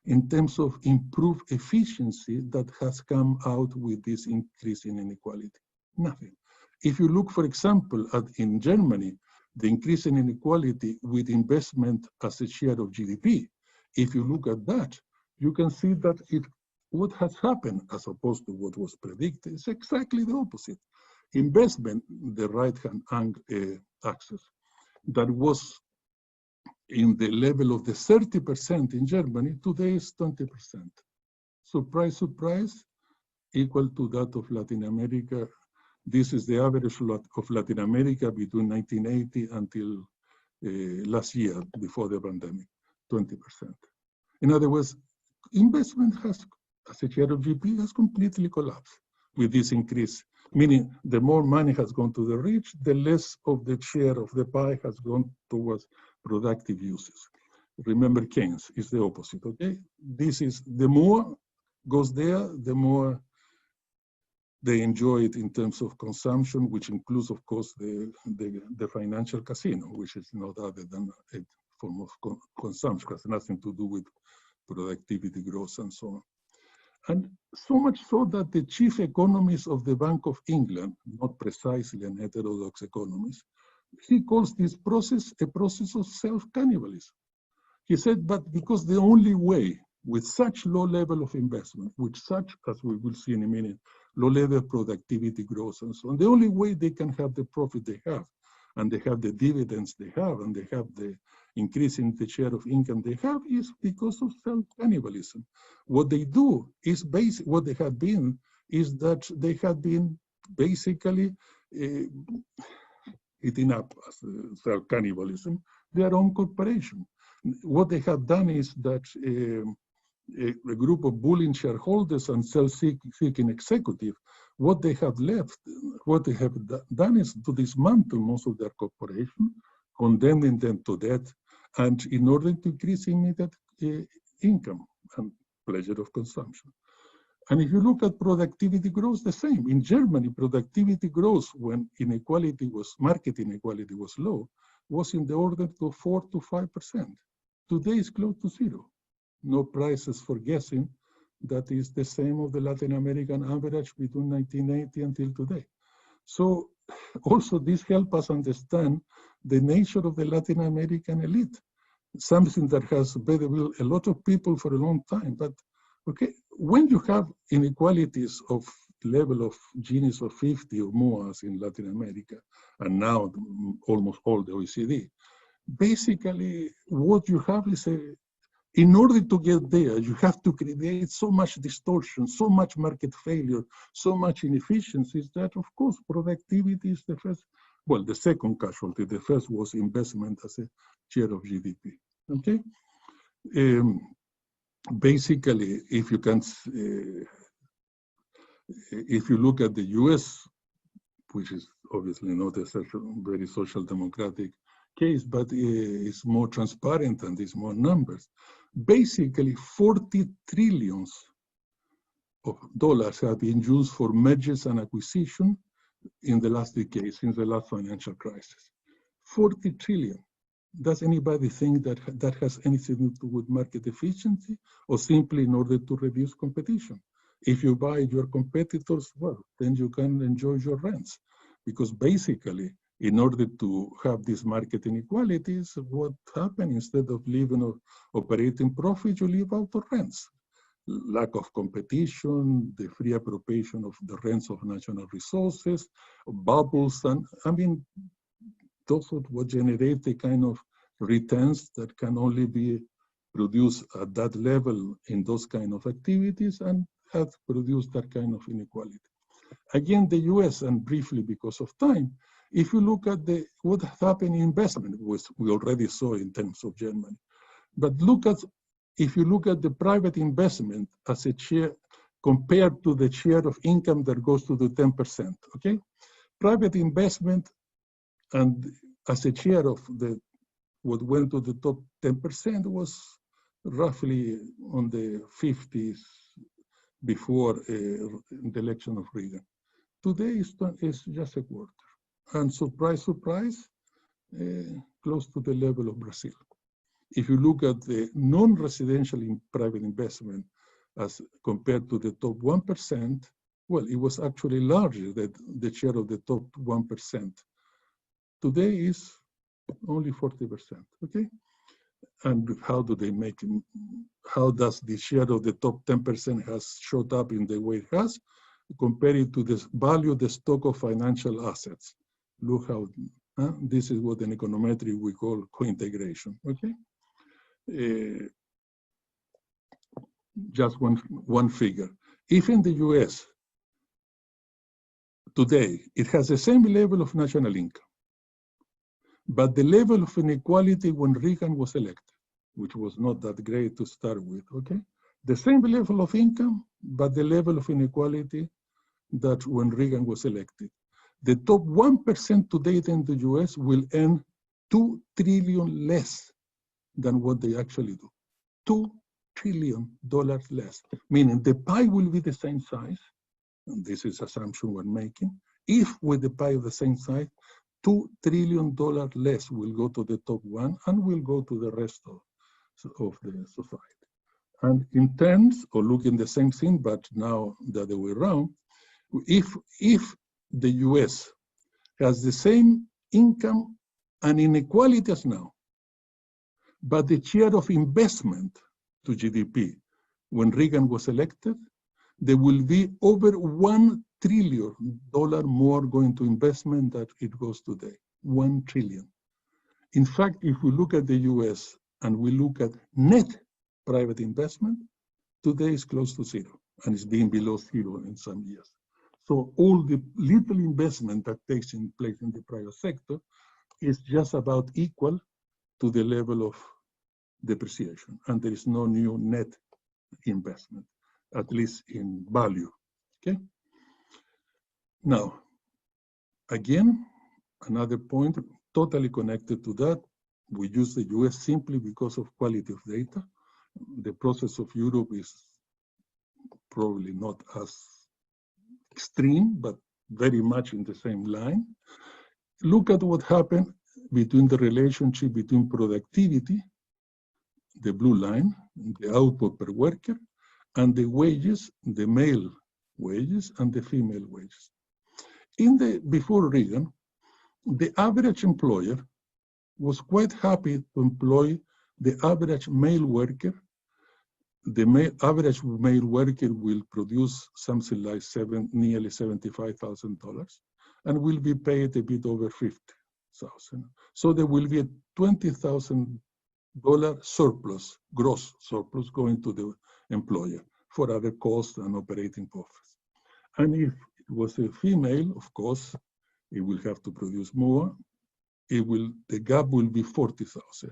Speaker 2: in terms of improved efficiency that has come out with this increase in inequality. Nothing. If you look, for example, in Germany, the increase in inequality with investment as a share of GDP, if you look at that, you can see that what has happened as opposed to what was predicted is exactly the opposite. Investment, the right-hand axis, that was in the level of the 30% in Germany, today is 20%. Surprise, surprise, equal to that of Latin America. This is the average of Latin America between 1980 until last year, before the pandemic, 20%. In other words, investment has, as a share of GDP, has completely collapsed with this increase, meaning the more money has gone to the rich, the less of the share of the pie has gone towards productive uses. Remember, Keynes is the opposite, okay? This is, the more goes there, the more they enjoy it in terms of consumption, which includes, of course, the financial casino, which is not other than a form of consumption, has nothing to do with productivity growth and so on. And so much so that the chief economist of the Bank of England, not precisely an heterodox economist, he calls this process a process of self-cannibalism. He said, but because the only way with such low level of investment, with such, as we will see in a minute, low level of productivity growth and so on, the only way they can have the profit they have, and they have the dividends they have, and they have the increase in the share of income they have, is because of self-cannibalism. What they do is what they have been is that they have been basically eating up as self-cannibalism their own corporation. What they have done is that a group of bullying shareholders and self-seeking executives, what they have left, what they have done is to dismantle most of their corporation, condemning them to debt, and in order to increase immediate income and pleasure of consumption. And if you look at productivity growth, the same. In Germany, productivity growth, when market inequality was low, was in the order of 4 to 5%. Today it's close to zero. No prices for guessing. That is the same of the Latin American average between 1980 until today. So also this helps us understand the nature of the Latin American elite, something that has bedeviled a lot of people for a long time. But okay, when you have inequalities of level of Gini's of 50 or more as in Latin America, and now almost all the OECD, basically what you have is in order to get there, you have to create so much distortion, so much market failure, so much inefficiencies that, of course, productivity is the first, well, the second casualty. The first was investment as a share of GDP, okay? Basically, if you look at the US, which is obviously not a very social democratic case, but it's more transparent and it's more numbers. Basically, 40 trillions of dollars have been used for mergers and acquisition in the last decade, since the last financial crisis. 40 trillion. Does anybody think that that has anything to do with market efficiency, or simply in order to reduce competition? If you buy your competitors, well, then you can enjoy your rents. Because basically, in order to have these market inequalities, what happened, instead of living or operating profit, you live out of rents. Lack of competition, the free appropriation of the rents of national resources, bubbles, and I mean, those are what generate the kind of returns that can only be produced at that level in those kind of activities and have produced that kind of inequality. Again, the US, and briefly because of time, if you look at what happened in investment, which we already saw in terms of Germany, but if you look at the private investment as a share compared to the share of income that goes to the 10%, okay? Private investment and as a share of what went to the top 10% was roughly on the 50s before the election of Reagan. Today it's just a quarter. And surprise, surprise, close to the level of Brazil. If you look at the non-residential private investment as compared to the top 1%, well, it was actually larger than the share of the top 1%. Today is only 40%, okay? And how do they make it? How does the share of the top 10% has shot up in the way it has? Compare it to the value of the stock of financial assets. Look how This is what in econometry we call co-integration, okay? Just one figure. If in the US today, it has the same level of national income, but the level of inequality when Reagan was elected, which was not that great to start with, okay? The same level of income, but the level of inequality that when Reagan was elected. The top 1% today in the US will earn $2 trillion less than what they actually do. $2 trillion less, meaning the pie will be the same size, and this is assumption we're making. If with the pie of the same size, $2 trillion less will go to the top one and will go to the rest of the society. And in terms of looking the same thing, but now the other way around, if the US has the same income and inequality as now, but the share of investment to GDP when Reagan was elected, there will be over $1 trillion more going to investment than it goes today, 1 trillion. In fact, if we look at the US and we look at net private investment, today is close to zero, and it's been below zero in some years. So all the little investment that takes in place in the private sector is just about equal to the level of depreciation, and there is no new net investment, at least in value, okay? Now, again, another point totally connected to that, we use the US simply because of quality of data. The process of Europe is probably not as extreme, but very much in the same line. Look at what happened between the relationship between productivity, the blue line, the output per worker, and the wages, the male wages and the female wages. Before Reagan, the average employer was quite happy to employ the average male worker. The average male worker will produce something like nearly $75,000 and will be paid a bit over $50,000. So there will be a $20,000 surplus, gross surplus going to the employer for other costs and operating profits. And if it was a female, of course, it will have to produce more. The gap will be 40,000.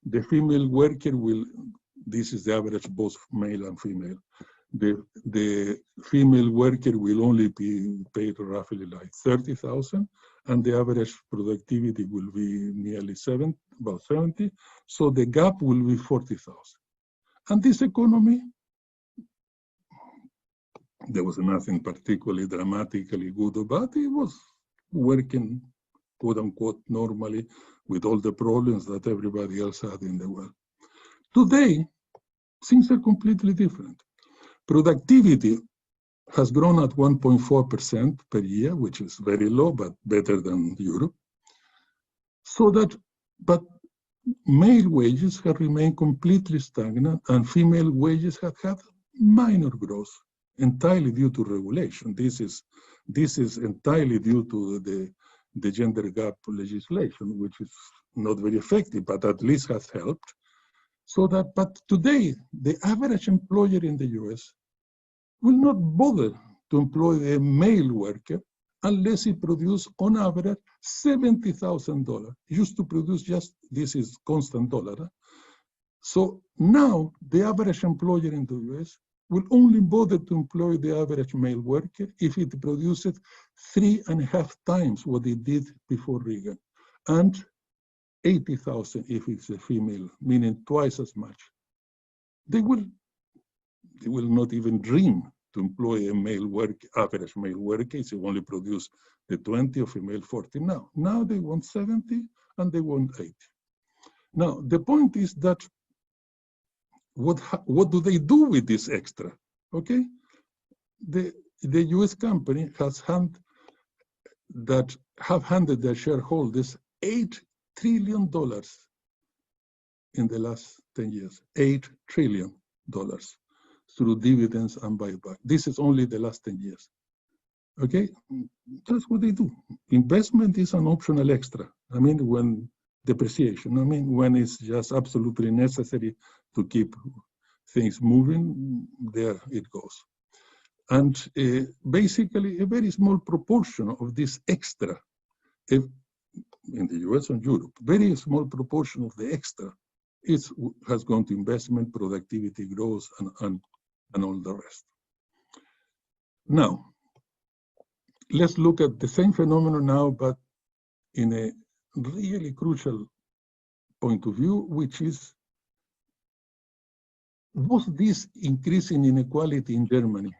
Speaker 2: The female worker will, this is the average both male and female. The female worker will only be paid roughly like 30,000, and the average productivity will be nearly about 70. So the gap will be 40,000. And this economy, there was nothing particularly dramatically good about it. It was working, quote unquote, normally with all the problems that everybody else had in the world. Today, things are completely different. Productivity has grown at 1.4% per year, which is very low, but better than Europe. But male wages have remained completely stagnant, and female wages have had minor growth, entirely due to regulation. This is entirely due to the gender gap legislation, which is not very effective, but at least has helped. But today, the average employer in the US will not bother to employ a male worker unless he produces, on average, $70,000. Used to produce this is constant dollar. So now, the average employer in the US will only bother to employ the average male worker if it produces 3.5 times what it did before Reagan, and 80,000 if it's a female, meaning twice as much. They will not even dream to employ a male worker, average male worker, if they only produce the 20 or female 40 now. Now they want 70 and they want 80. Now, the point is that what do they do with this extra? Okay, the US company have handed their shareholders $8 trillion in the last 10 years, $8 trillion through dividends and buyback. This is only the last 10 years. Okay, that's what they do. Investment is an optional extra, I mean, when depreciation, I mean, when it's just absolutely necessary to keep things moving, there it goes. And basically, a very small proportion of this extra, in the US and Europe, very small proportion of the extra has gone to investment, productivity, growth, and all the rest. Now, let's look at the same phenomenon now, but in a really crucial point of view, which is, was this increase in inequality in Germany,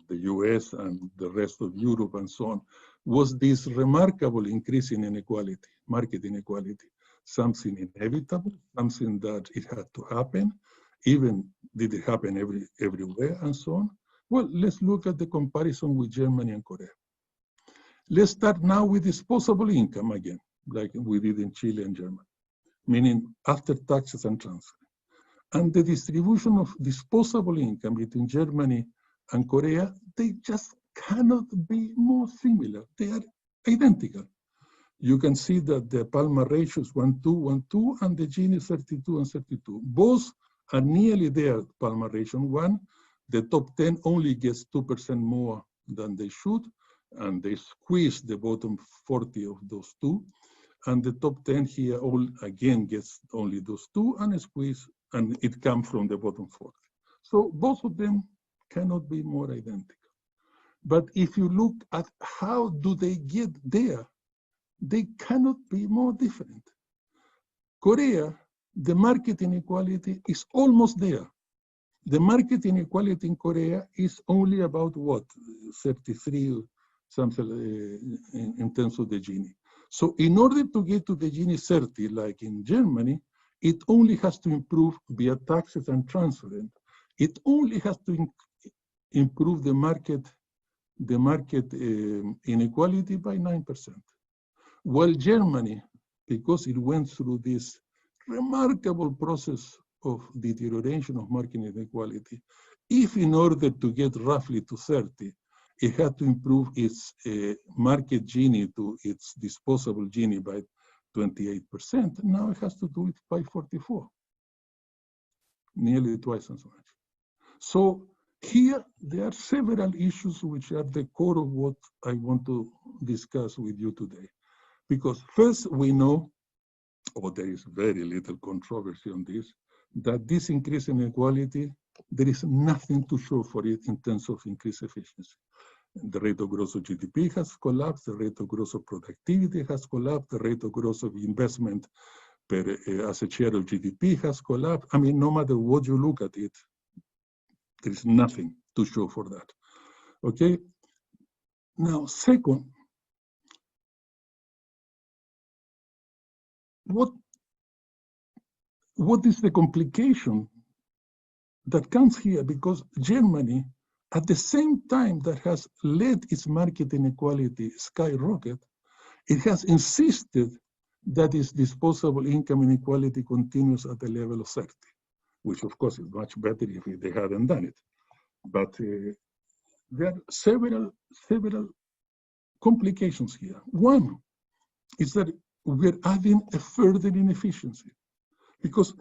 Speaker 2: the US and the rest of Europe and so on, was this remarkable increase in inequality, market inequality, something inevitable, something that it had to happen, even did it happen everywhere and so on? Well, let's look at the comparison with Germany and Korea. Let's start now with disposable income again, like we did in Chile and Germany, meaning after taxes and transfer. And the distribution of disposable income between Germany and Korea, they just cannot be more similar. They are identical. You can see that the Palma ratio is 1:2, 1:2, and the Gini is 32 and 32. Both are nearly there, Palma ratio 1. The top 10 only gets 2% more than they should, and they squeeze the bottom 40 of those two. And the top 10 here all again gets only those two and a squeeze, and it comes from the bottom 40. So both of them cannot be more identical. But if you look at how do they get there, they cannot be more different. Korea, the market inequality is almost there. The market inequality in Korea is only about what, 33 something in terms of the Gini. So in order to get to the Gini 30, like in Germany, it only has to improve via taxes and transfer. It only has to improve the market inequality by 9%. While Germany, because it went through this remarkable process of deterioration of market inequality, if in order to get roughly to 30, it had to improve its market Gini to its disposable Gini by 28%, now it has to do it by 44, nearly twice as much. So here, there are several issues which are the core of what I want to discuss with you today. Because first, we know, or there is very little controversy on this, that this increase in inequality, there is nothing to show for it in terms of increased efficiency. The rate of growth of GDP has collapsed, the rate of growth of productivity has collapsed, the rate of growth of investment as a share of GDP has collapsed. I mean, no matter what you look at it, there is nothing to show for that. Okay? Now, second, what is the complication that comes here? Because Germany, at the same time that has let its market inequality skyrocket, it has insisted that its disposable income inequality continues at the level of 30, which of course is much better if they hadn't done it. But there are several complications here. One is that we're adding a further inefficiency. Because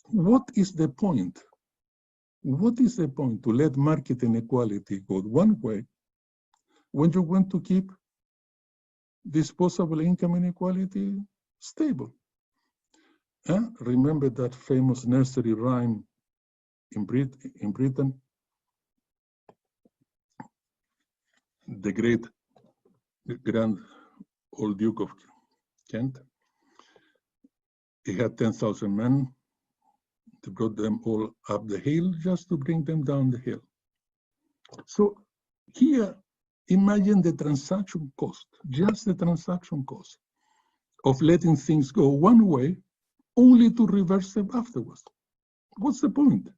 Speaker 2: what is the point? What is the point to let market inequality go one way when you want to keep disposable income inequality stable? Remember that famous nursery rhyme in Britain? The great grand old Duke of Kent. He had 10,000 men. They brought them all up the hill just to bring them down the hill. So here, imagine the transaction cost, just the transaction cost of letting things go one way, only to reverse them afterwards. What's the point?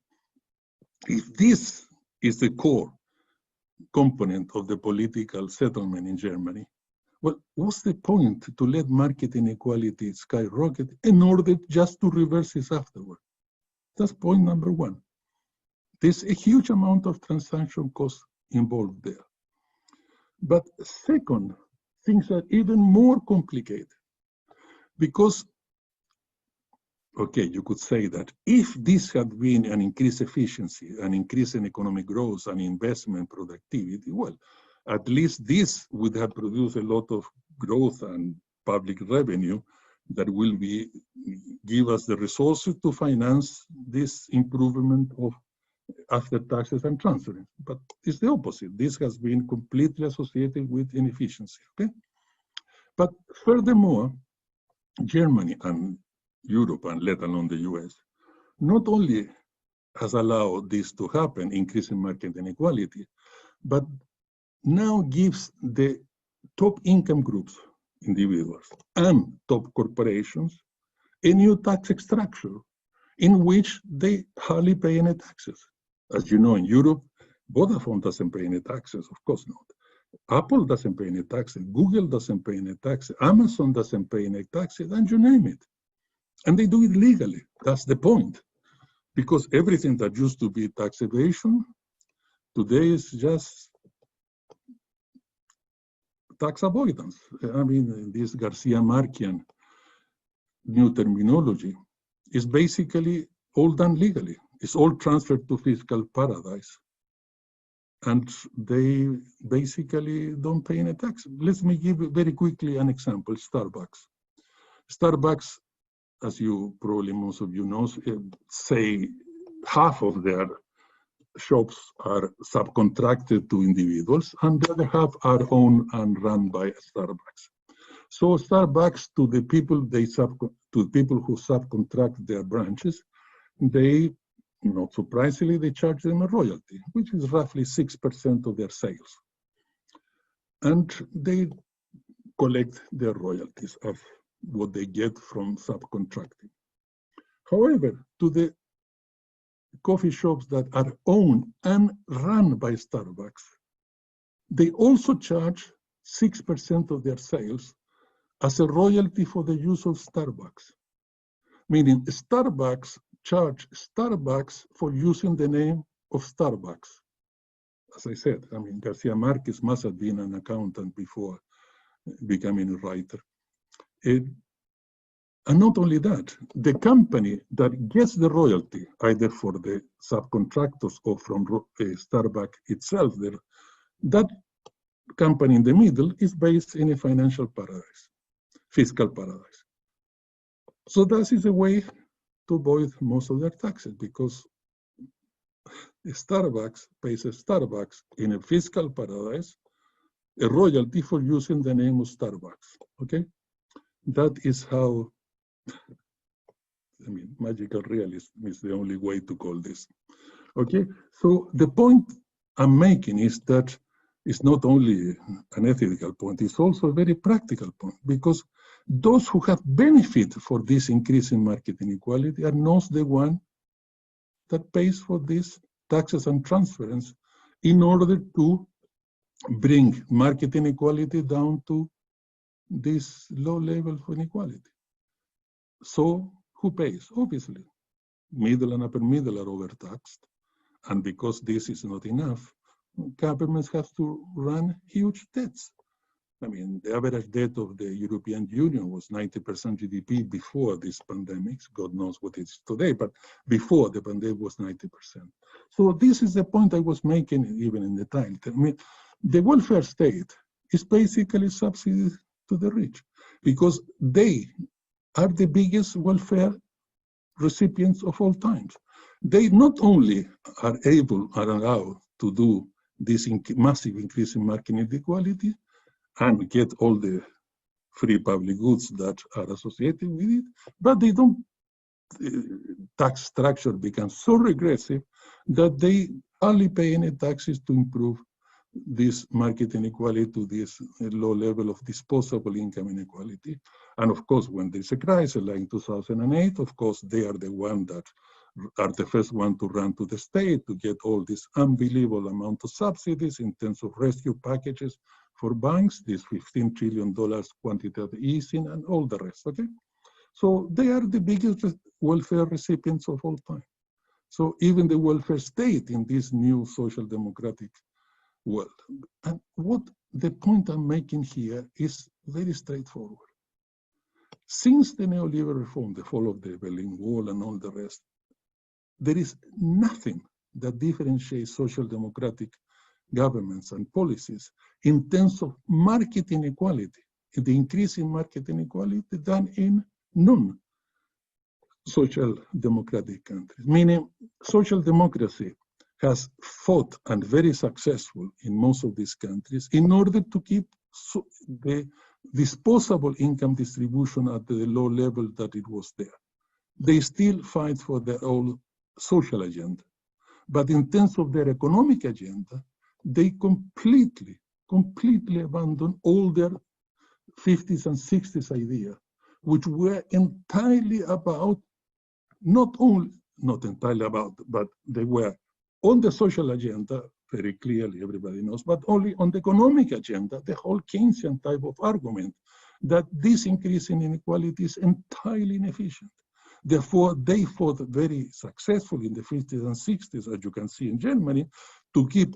Speaker 2: If this is the core component of the political settlement in Germany, well, what's the point to let market inequality skyrocket in order just to reverse it afterward? That's point number one. There's a huge amount of transaction costs involved there. But second, things are even more complicated. Because, okay, you could say that if this had been an increased efficiency, an increase in economic growth and investment productivity, well, at least this would have produced a lot of growth and public revenue that will give us the resources to finance this improvement of after taxes and transferring. But it's the opposite. This has been completely associated with inefficiency, okay? But furthermore, Germany and Europe, and let alone the US, not only has allowed this to happen, increasing market inequality, but now gives the top income groups, individuals, and top corporations a new tax structure in which they hardly pay any taxes. As you know, in Europe, Vodafone doesn't pay any taxes, of course not. Apple doesn't pay any taxes, Google doesn't pay any taxes, Amazon doesn't pay any taxes, and you name it. And they do it legally. That's the point. Because everything that used to be tax evasion, today is just tax avoidance. I mean, this Garcia Marquian new terminology is basically all done legally. It's all transferred to fiscal paradise. And they basically don't pay any tax. Let me give very quickly an example, Starbucks. Starbucks, as you probably most of you know, say half of their shops are subcontracted to individuals and the other half are owned and run by Starbucks. So Starbucks, to the people who subcontract their branches, they, not surprisingly, they charge them a royalty, which is roughly 6% of their sales. And they collect their royalties of what they get from subcontracting. However, to the coffee shops that are owned and run by Starbucks, they also charge 6% of their sales as a royalty for the use of Starbucks. Meaning Starbucks charge Starbucks for using the name of Starbucks. As I said, I mean, Garcia Marquez must have been an accountant before becoming a writer. And not only that, the company that gets the royalty, either for the subcontractors or from Starbucks itself, that company in the middle is based in a financial paradise, fiscal paradise. So that is a way to avoid most of their taxes, because Starbucks pays Starbucks in a fiscal paradise a royalty for using the name of Starbucks, okay? That is how, I mean, magical realism is the only way to call this, okay? So the point I'm making is that it's not only an ethical point, it's also a very practical point, because those who have benefit for this increase in market inequality are not the one that pays for these taxes and transference in order to bring market inequality down to this low level of inequality. So who pays? Obviously, middle and upper middle are overtaxed. And because this is not enough, governments have to run huge debts. I mean, the average debt of the European Union was 90% GDP before this pandemic. God knows what it is today, but before the pandemic was 90%. So this is the point I was making even in the time. I mean, the welfare state is basically subsidies to the rich, because they are the biggest welfare recipients of all times. They not only are allowed to do this massive increase in market inequality and get all the free public goods that are associated with it, but they don't, tax structure becomes so regressive that they hardly pay any taxes to improve this market inequality to this low level of disposable income inequality. And of course, when there's a crisis like in 2008, of course, they are the one that are the first one to run to the state to get all this unbelievable amount of subsidies in terms of rescue packages for banks, this $15 trillion quantitative easing and all the rest, okay? So they are the biggest welfare recipients of all time. So even the welfare state in this new social democratic world. And what the point I'm making here is very straightforward. Since the neoliberal reform, the fall of the Berlin Wall and all the rest, there is nothing that differentiates social democratic governments and policies in terms of market inequality, the increase in market inequality than in non-social democratic countries. Meaning social democracy has fought and very successful in most of these countries in order to keep the disposable income distribution at the low level that it was there. They still fight for their own social agenda. But in terms of their economic agenda, they completely abandon all their 50s and 60s ideas, which were entirely about, not entirely about, but they were on the social agenda, very clearly everybody knows, but only on the economic agenda, the whole Keynesian type of argument that this increase in inequality is entirely inefficient. Therefore, they fought very successfully in the 50s and 60s, as you can see in Germany, to keep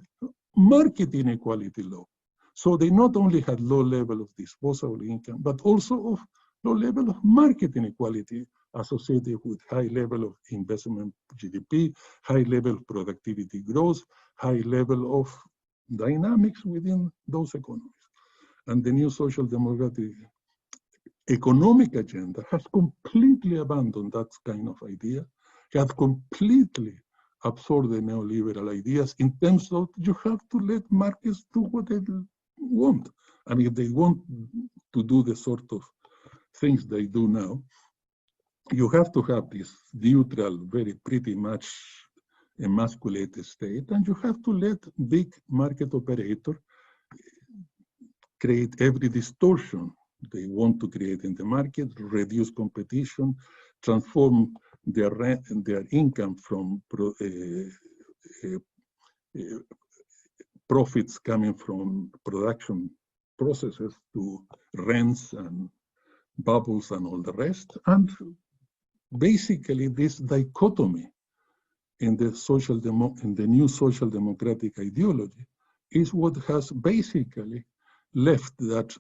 Speaker 2: market inequality low. So they not only had low level of disposable income, but also of low level of market inequality associated with high level of investment GDP, high level of productivity growth, high level of dynamics within those economies. And the new social democratic economic agenda has completely abandoned that kind of idea, has completely absorbed the neoliberal ideas in terms of you have to let markets do what they want. And if they want to do the sort of things they do now, you have to have this neutral, very pretty much emasculated state, and you have to let big market operators create every distortion they want to create in the market, reduce competition, transform their income from profits coming from production processes to rents and bubbles and all the rest. And basically this dichotomy in the new social democratic ideology is what has basically left that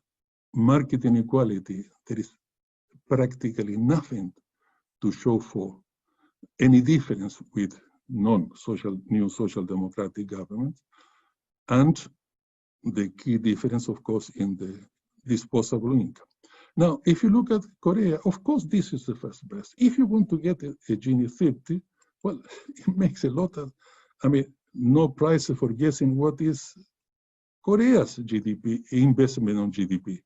Speaker 2: market inequality. There is practically nothing to show for any difference with new social democratic governments. And the key difference, of course, in the disposable income. Now, if you look at Korea, of course, this is the first best. If you want to get a Gini 30, well, it makes a lot of, no price for guessing what is Korea's GDP, investment on GDP.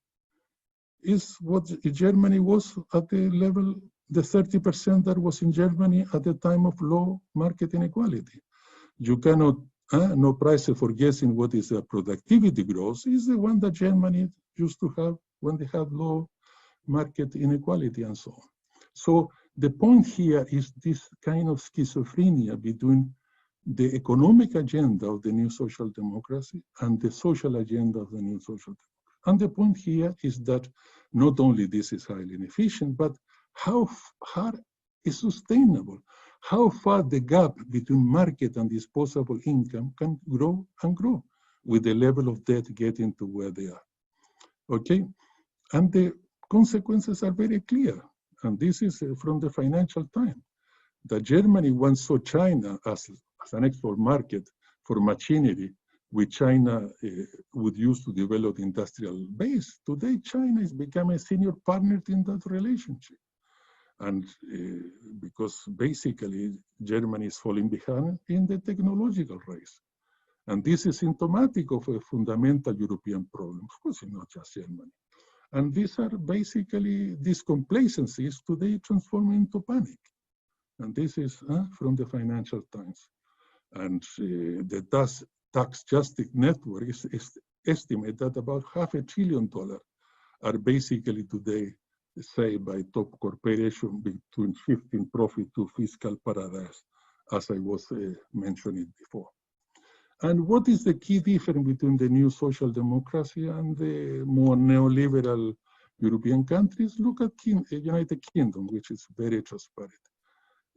Speaker 2: Is what Germany was at the level, the 30% that was in Germany at the time of low market inequality. You cannot, no price for guessing what is the productivity growth is the one that Germany used to have when they had low market inequality and so on. So the point here is this kind of schizophrenia between the economic agenda of the new social democracy and the social agenda of the new social democracy. And the point here is that not only this is highly inefficient, but how far is sustainable, how far the gap between market and disposable income can grow and grow with the level of debt getting to where they are. Okay, and the consequences are very clear. And this is from the Financial Times, that Germany once saw China as an export market for machinery, which China would use to develop the industrial base. Today, China is becoming a senior partner in that relationship. And because basically Germany is falling behind in the technological race. And this is symptomatic of a fundamental European problem. Of course, it's not just Germany. And these are basically, these complacencies today transform into panic. And this is from the Financial Times. And the Tax Justice Network is estimate that about $500 billion are basically today saved by top corporations between shifting profit to fiscal paradise, as I was mentioning before. And what is the key difference between the new social democracy and the more neoliberal European countries? Look at United Kingdom, which is very transparent.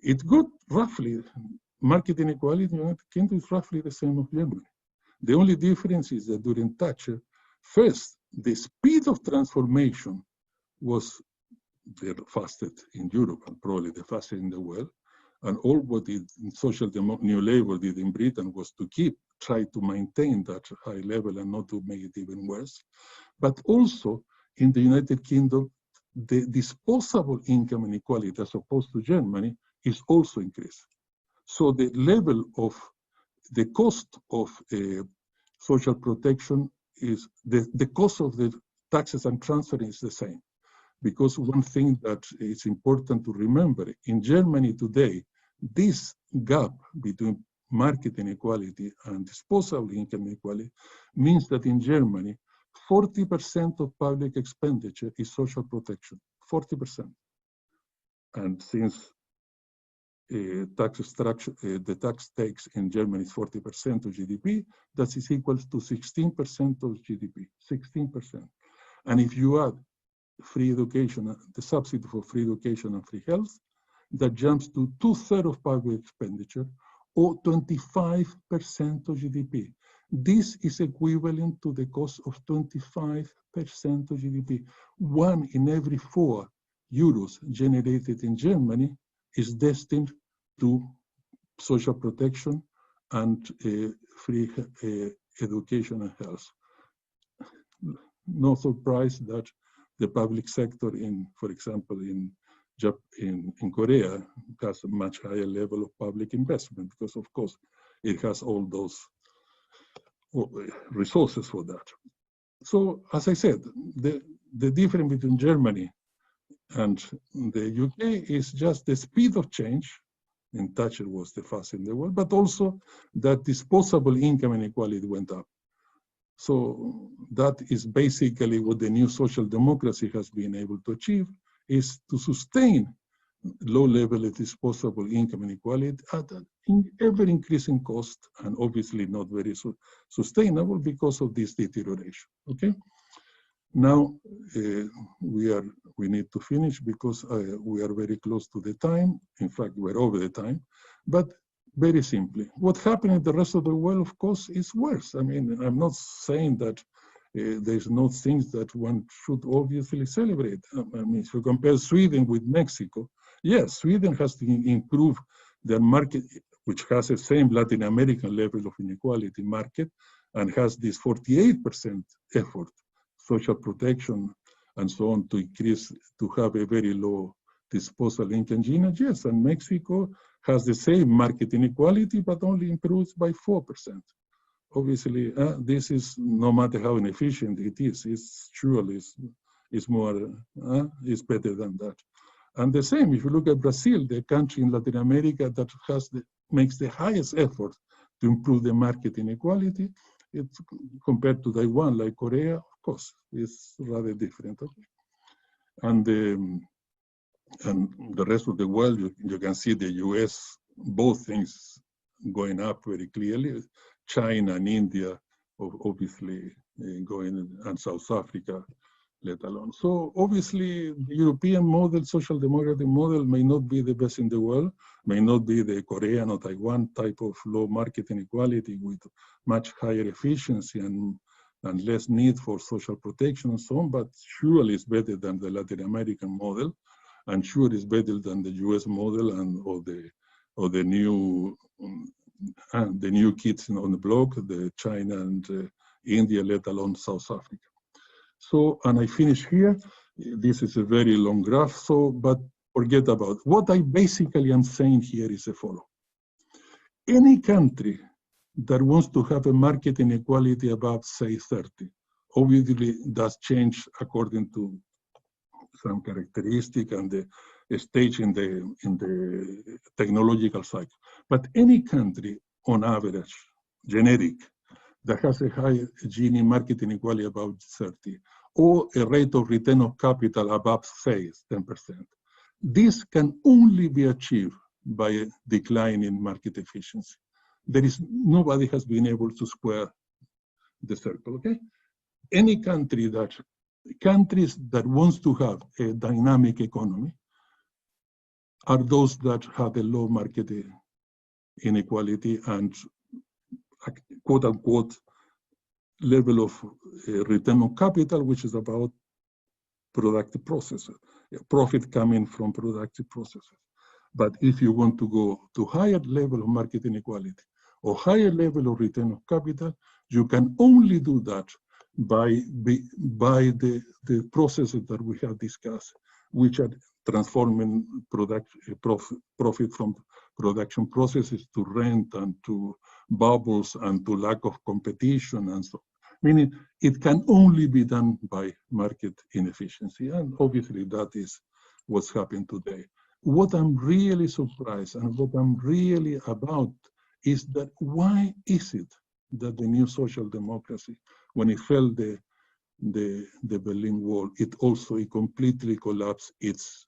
Speaker 2: It got roughly, market inequality in United Kingdom is roughly the same as Germany. The only difference is that during Thatcher, first, the speed of transformation was the fastest in Europe and probably the fastest in the world. And all what the New Labour did in Britain was to try to maintain that high level and not to make it even worse. But also in the United Kingdom, the disposable income inequality as opposed to Germany is also increased. So the level of the cost of social protection is, the cost of the taxes and transfer is the same. Because one thing that is important to remember, in Germany today, this gap between market inequality and disposable income inequality means that in Germany, 40% of public expenditure is social protection, 40%. And since tax structure, the tax takes in Germany is 40% of GDP, that is equal to 16% of GDP, 16%. And if you add free education, the subsidy for free education and free health, that jumps to 2/3 of public expenditure or 25% of GDP. This is equivalent to the cost of 25% of GDP. 1 in every 4 euros generated in Germany is destined to social protection and free education and health. No surprise that the public sector in, for example, in Korea has a much higher level of public investment because, of course, it has all those resources for that. So, as I said, the difference between Germany and the UK is just the speed of change, and Thatcher was the fastest in the world, but also that disposable income inequality went up. So that is basically what the new social democracy has been able to achieve, is to sustain low level of disposable income inequality at an ever-increasing cost, and obviously not very sustainable because of this deterioration, okay? Now, we need to finish because we are very close to the time. In fact, we're over the time, but very simply, what happened in the rest of the world, of course, is worse. I mean, I'm not saying that there's no things that one should obviously celebrate. I mean, if you compare Sweden with Mexico, yes, Sweden has to improve their market, which has the same Latin American level of inequality market, and has this 48% effort, social protection, and so on, to increase, to have a very low disposable income unit. Yes, and Mexico has the same market inequality, but only improves by 4%. Obviously, this is, no matter how inefficient it is, it's surely is more, is better than that. And the same, if you look at Brazil, the country in Latin America that makes the highest effort to improve the market inequality, it's compared to Taiwan, like Korea, of course, it's rather different. Okay? And the rest of the world, you can see the US, both things going up very clearly. China and India, obviously going, and South Africa, let alone. So obviously the European model, social democratic model, may not be the best in the world, may not be the Korean or Taiwan type of low market inequality with much higher efficiency and less need for social protection and so on, but surely it's better than the Latin American model, and sure it's better than the US model and or the new kids on the block, the China and India, let alone South Africa. So, and I finish here. This is a very long graph, so, but forget about it. What I basically am saying here is the following. Any country that wants to have a market inequality above, say, 30, obviously does change according to some characteristic and the stage in the technological cycle. But any country, on average, generic, that has a high Gini market inequality about 30, or a rate of return of capital above, say, 10%. This can only be achieved by a decline in market efficiency. Nobody has been able to square the circle, okay? Any countries that wants to have a dynamic economy are those that have a low market inequality and quote unquote level of return on capital, which is about productive process. profit coming from productive processes. But if you want to go to higher level of market inequality or higher level of return of capital, you can only do that by the processes that we have discussed, which are transforming profit from production processes to rent and to bubbles and to lack of competition and so on. Meaning it can only be done by market inefficiency. And obviously that is what's happened today. What I'm really surprised and what I'm really about is that why is it that the new social democracy, when it fell the Berlin Wall, it completely collapsed its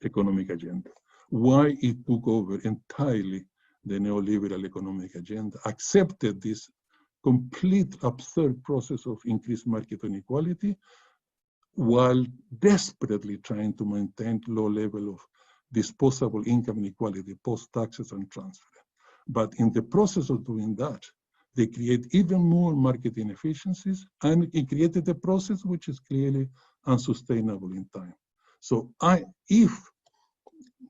Speaker 2: economic agenda? Why it took over entirely the neoliberal economic agenda, accepted this complete absurd process of increased market inequality, while desperately trying to maintain low level of disposable income inequality, post-taxes and transfer. But in the process of doing that, they create even more market inefficiencies, and it created a process which is clearly unsustainable in time. So if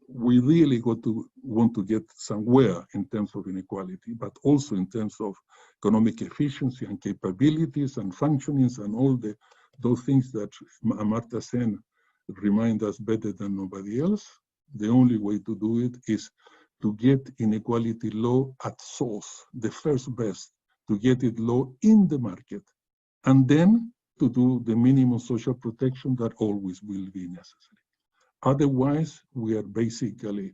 Speaker 2: we really want to get somewhere in terms of inequality, but also in terms of economic efficiency and capabilities and functionings and all those things that Amartya Sen remind us better than nobody else, the only way to do it is to get inequality low at source, the first best, to get it low in the market, and then to do the minimum social protection that always will be necessary. Otherwise, we are basically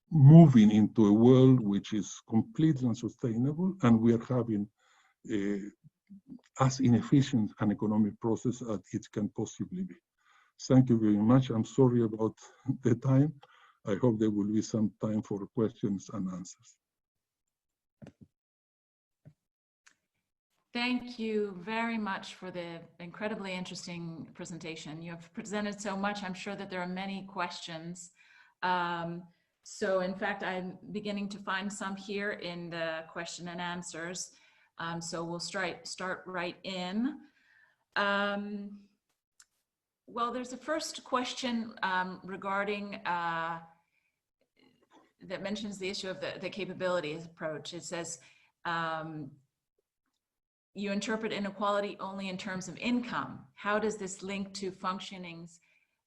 Speaker 2: moving into a world which is completely unsustainable, and we are having as inefficient an economic process as it can possibly be. Thank you very much. I'm sorry about the time. I hope there will be some time for questions and answers.
Speaker 1: Thank you very much for the incredibly interesting presentation. You have presented so much. I'm sure that there are many questions. So in fact, I'm beginning to find some here in the question and answers. So we'll start right in. Well, there's a first question regarding that mentions the issue of the capabilities approach. It says, you interpret inequality only in terms of income. How does this link to functionings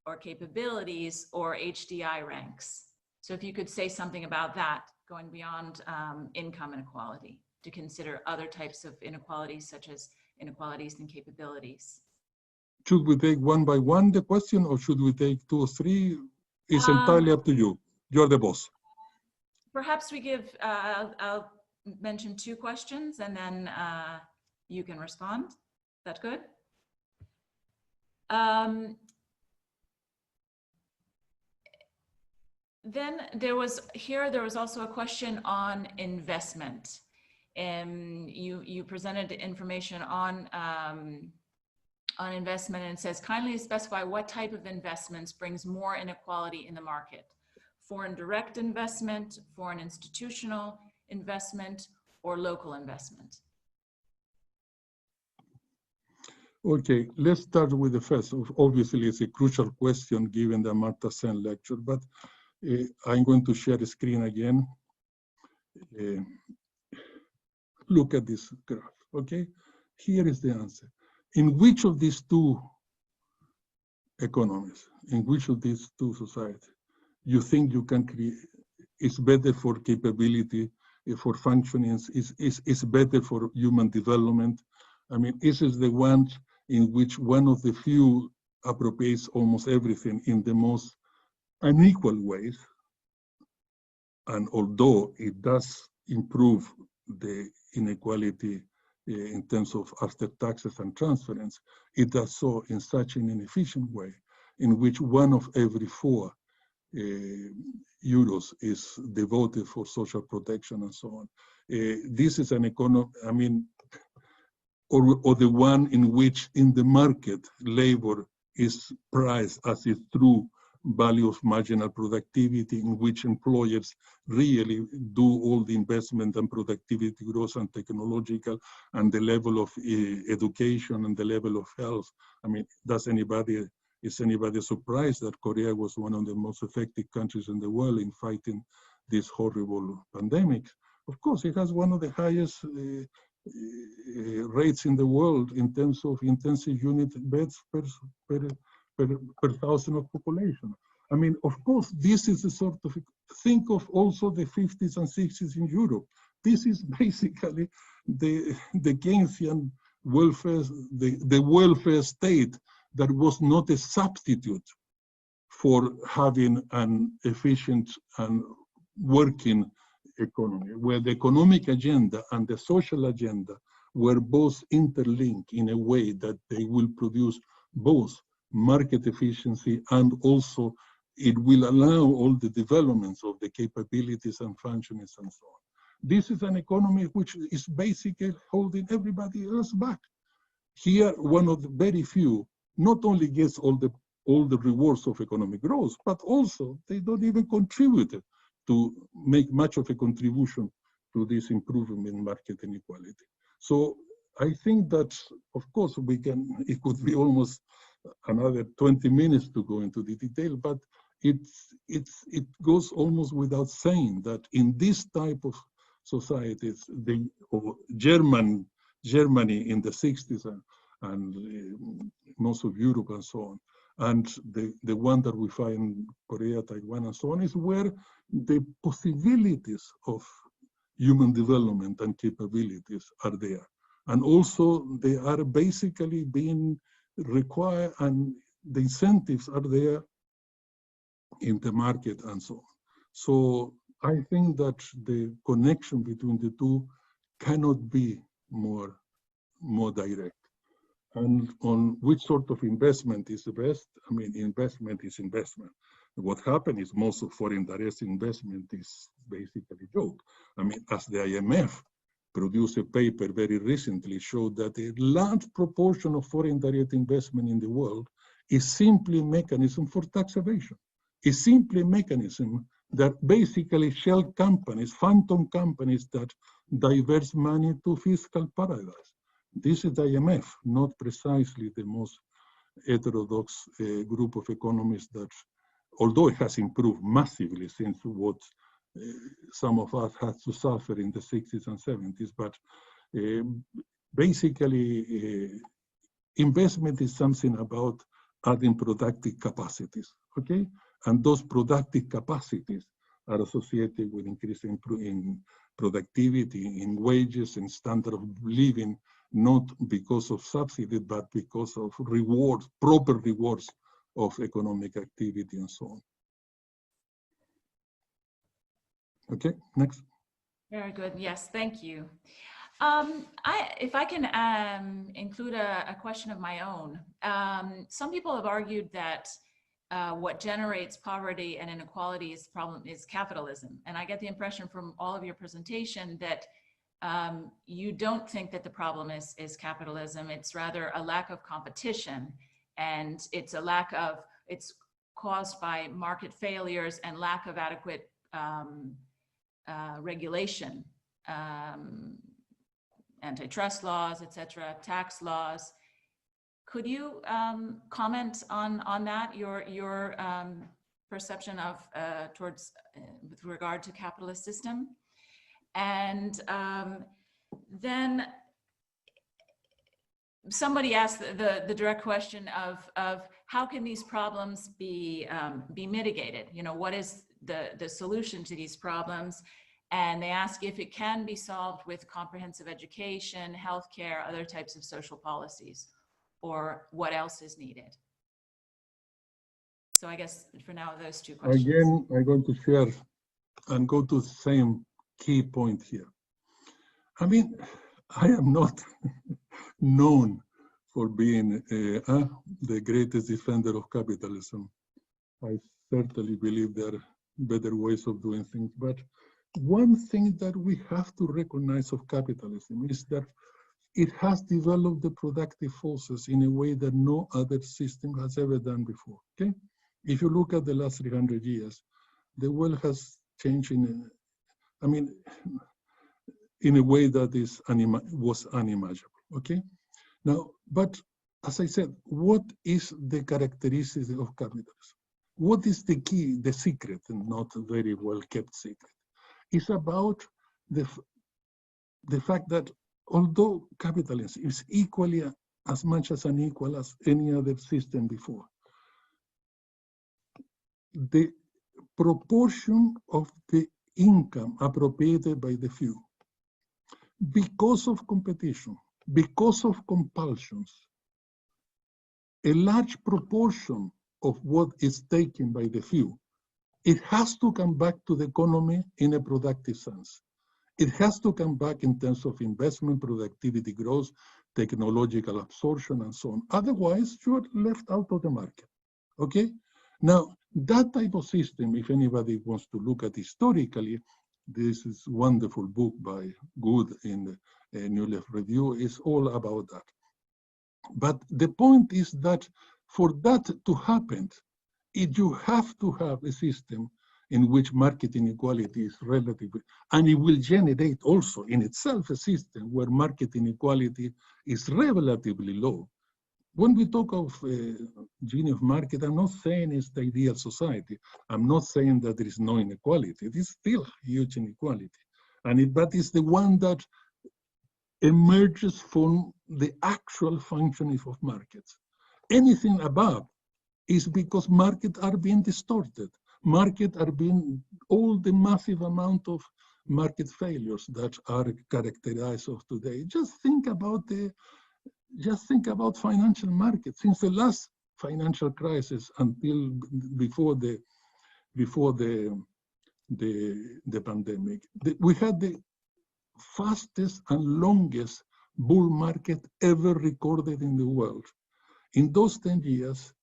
Speaker 1: or capabilities or HDI ranks? So if you could say something about that, going beyond income inequality, to consider other types of inequalities, such as inequalities in capabilities.
Speaker 2: Should we take one by one the question, or should we take 2 or 3? It's entirely up to you. You're the boss.
Speaker 1: Perhaps we give, I'll mention 2 questions and then you can respond. Is that good? Then there was also a question on investment. You presented information on investment, and it says, kindly specify what type of investments brings more inequality in the market. Foreign direct investment, foreign institutional investment, or local investment?
Speaker 2: Okay, let's start with the first. Obviously, it's a crucial question given the Amartya Sen lecture, but I'm going to share the screen again. Look at this graph, okay? Here is the answer. In which of these 2 economies, in which of these 2 societies, you think you can create, it's better for capability, for functioning, is better for human development? I mean, this is the one in which one of the few appropriates almost everything in the most unequal ways. And although it does improve the inequality in terms of after taxes and transference, it does so in such an inefficient way in which 1 of every 4 euros is devoted for social protection and so on. This is an economy, I mean, or the one in which in the market labor is priced as its true value of marginal productivity, in which employers really do all the investment and productivity growth and technological and the level of education and the level of health. I mean, does anybody Is anybody surprised that Korea was one of the most effective countries in the world in fighting this horrible pandemic? Of course, it has one of the highest rates in the world in terms of intensive unit beds per thousand of population. I mean, of course, this is a sort of, think of also the 50s and 60s in Europe. This is basically the Keynesian welfare, the welfare state that was not a substitute for having an efficient and working economy, where the economic agenda and the social agenda were both interlinked in a way that they will produce both market efficiency and also it will allow all the developments of the capabilities and functions and so on. This is an economy which is basically holding everybody else back. Here, one of the very few not only gets all the rewards of economic growth, but also they don't even contribute to make much of a contribution to this improvement in market inequality. So I think that, of course, it could be almost another 20 minutes to go into the detail, but it goes almost without saying that in this type of societies, Germany in the 60s and most of Europe and so on, and the one that we find in Korea, Taiwan, and so on, is where the possibilities of human development and capabilities are there. And also they are basically being required and the incentives are there in the market and so on. So I think that the connection between the two cannot be more direct. And on which sort of investment is the best? I mean, investment is investment. What happened is most of foreign direct investment is basically a joke. I mean, as the IMF produced a paper very recently, showed that a large proportion of foreign direct investment in the world is simply a mechanism for tax evasion. It's simply a mechanism that basically shell companies, phantom companies that divert money to fiscal paradise. This is the IMF, not precisely the most heterodox group of economists that, although it has improved massively since what some of us had to suffer in the 60s and 70s, but basically investment is something about adding productive capacities, okay? And those productive capacities are associated with increasing in productivity, in wages, and standard of living, not because of subsidy, but because of rewards, proper rewards of economic activity and so on. Okay, next.
Speaker 1: Very good. Yes, thank you. If I can include a question of my own, some people have argued that what generates poverty and inequality is capitalism. And I get the impression from all of your presentation that you don't think that the problem is capitalism. It's rather a lack of competition, and it's caused by market failures and lack of adequate regulation, antitrust laws, etc., tax laws. Could you comment on that, your perception of with regard to capitalist system? And then somebody asked the direct question of how can these problems be mitigated? You know, what is the solution to these problems? And they ask if it can be solved with comprehensive education, healthcare, other types of social policies, or what else is needed. So I guess for now, those two questions.
Speaker 2: Again, I'm going to share and go to the same key point here. I mean, I am not known for being the greatest defender of capitalism. I certainly believe there are better ways of doing things, but one thing that we have to recognize of capitalism is that it has developed the productive forces in a way that no other system has ever done before, okay? If you look at the last 300 years, the world has changed in a way that was unimaginable, okay? Now, but as I said, what is the characteristics of capitalism? What is the key, the secret, and not a very well kept secret? It's about the fact that although capitalism is equally as much as unequal as any other system before, the proportion of the income appropriated by the few, because of competition, because of compulsions, a large proportion of what is taken by the few, it has to come back to the economy in a productive sense. It has to come back in terms of investment, productivity growth, technological absorption, and so on. Otherwise, you're left out of the market, okay? Now, that type of system, if anybody wants to look at historically, this is a wonderful book by Good in the New Left Review, is all about that. But the point is that for that to happen, you have to have a system in which market inequality is relative, and it will generate also in itself a system where market inequality is relatively low. When we talk of Gini of market, I'm not saying it's the ideal society. I'm not saying that there is no inequality. It is still huge inequality. But it's the one that emerges from the actual functioning of markets. Anything above is because markets are being distorted. Markets are being, all the massive amount of market failures that are characterized of today. Just think about financial markets. Since the last financial crisis until before the pandemic, we had the fastest and longest bull market ever recorded in the world. In those 10 years,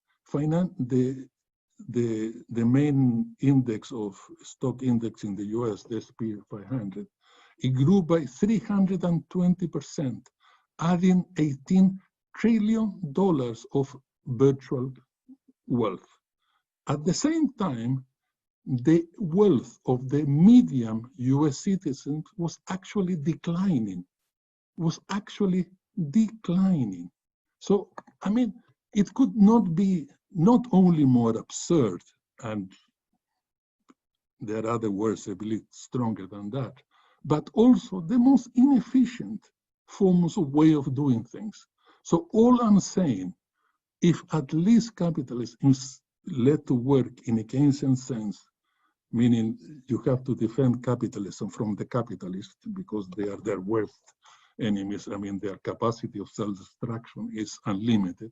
Speaker 2: the main index of stock index in the US, the SP 500, it grew by 320%, adding $18 trillion of virtual wealth. At the same time, the wealth of the median US citizens was actually declining, So, I mean, it could not be not only more absurd, and there are other words a bit stronger than that, but also the most inefficient forms of way of doing things. So all I'm saying, if at least capitalism is led to work in a Keynesian sense, meaning you have to defend capitalism from the capitalists because they are their worst enemies. I mean, their capacity of self-destruction is unlimited.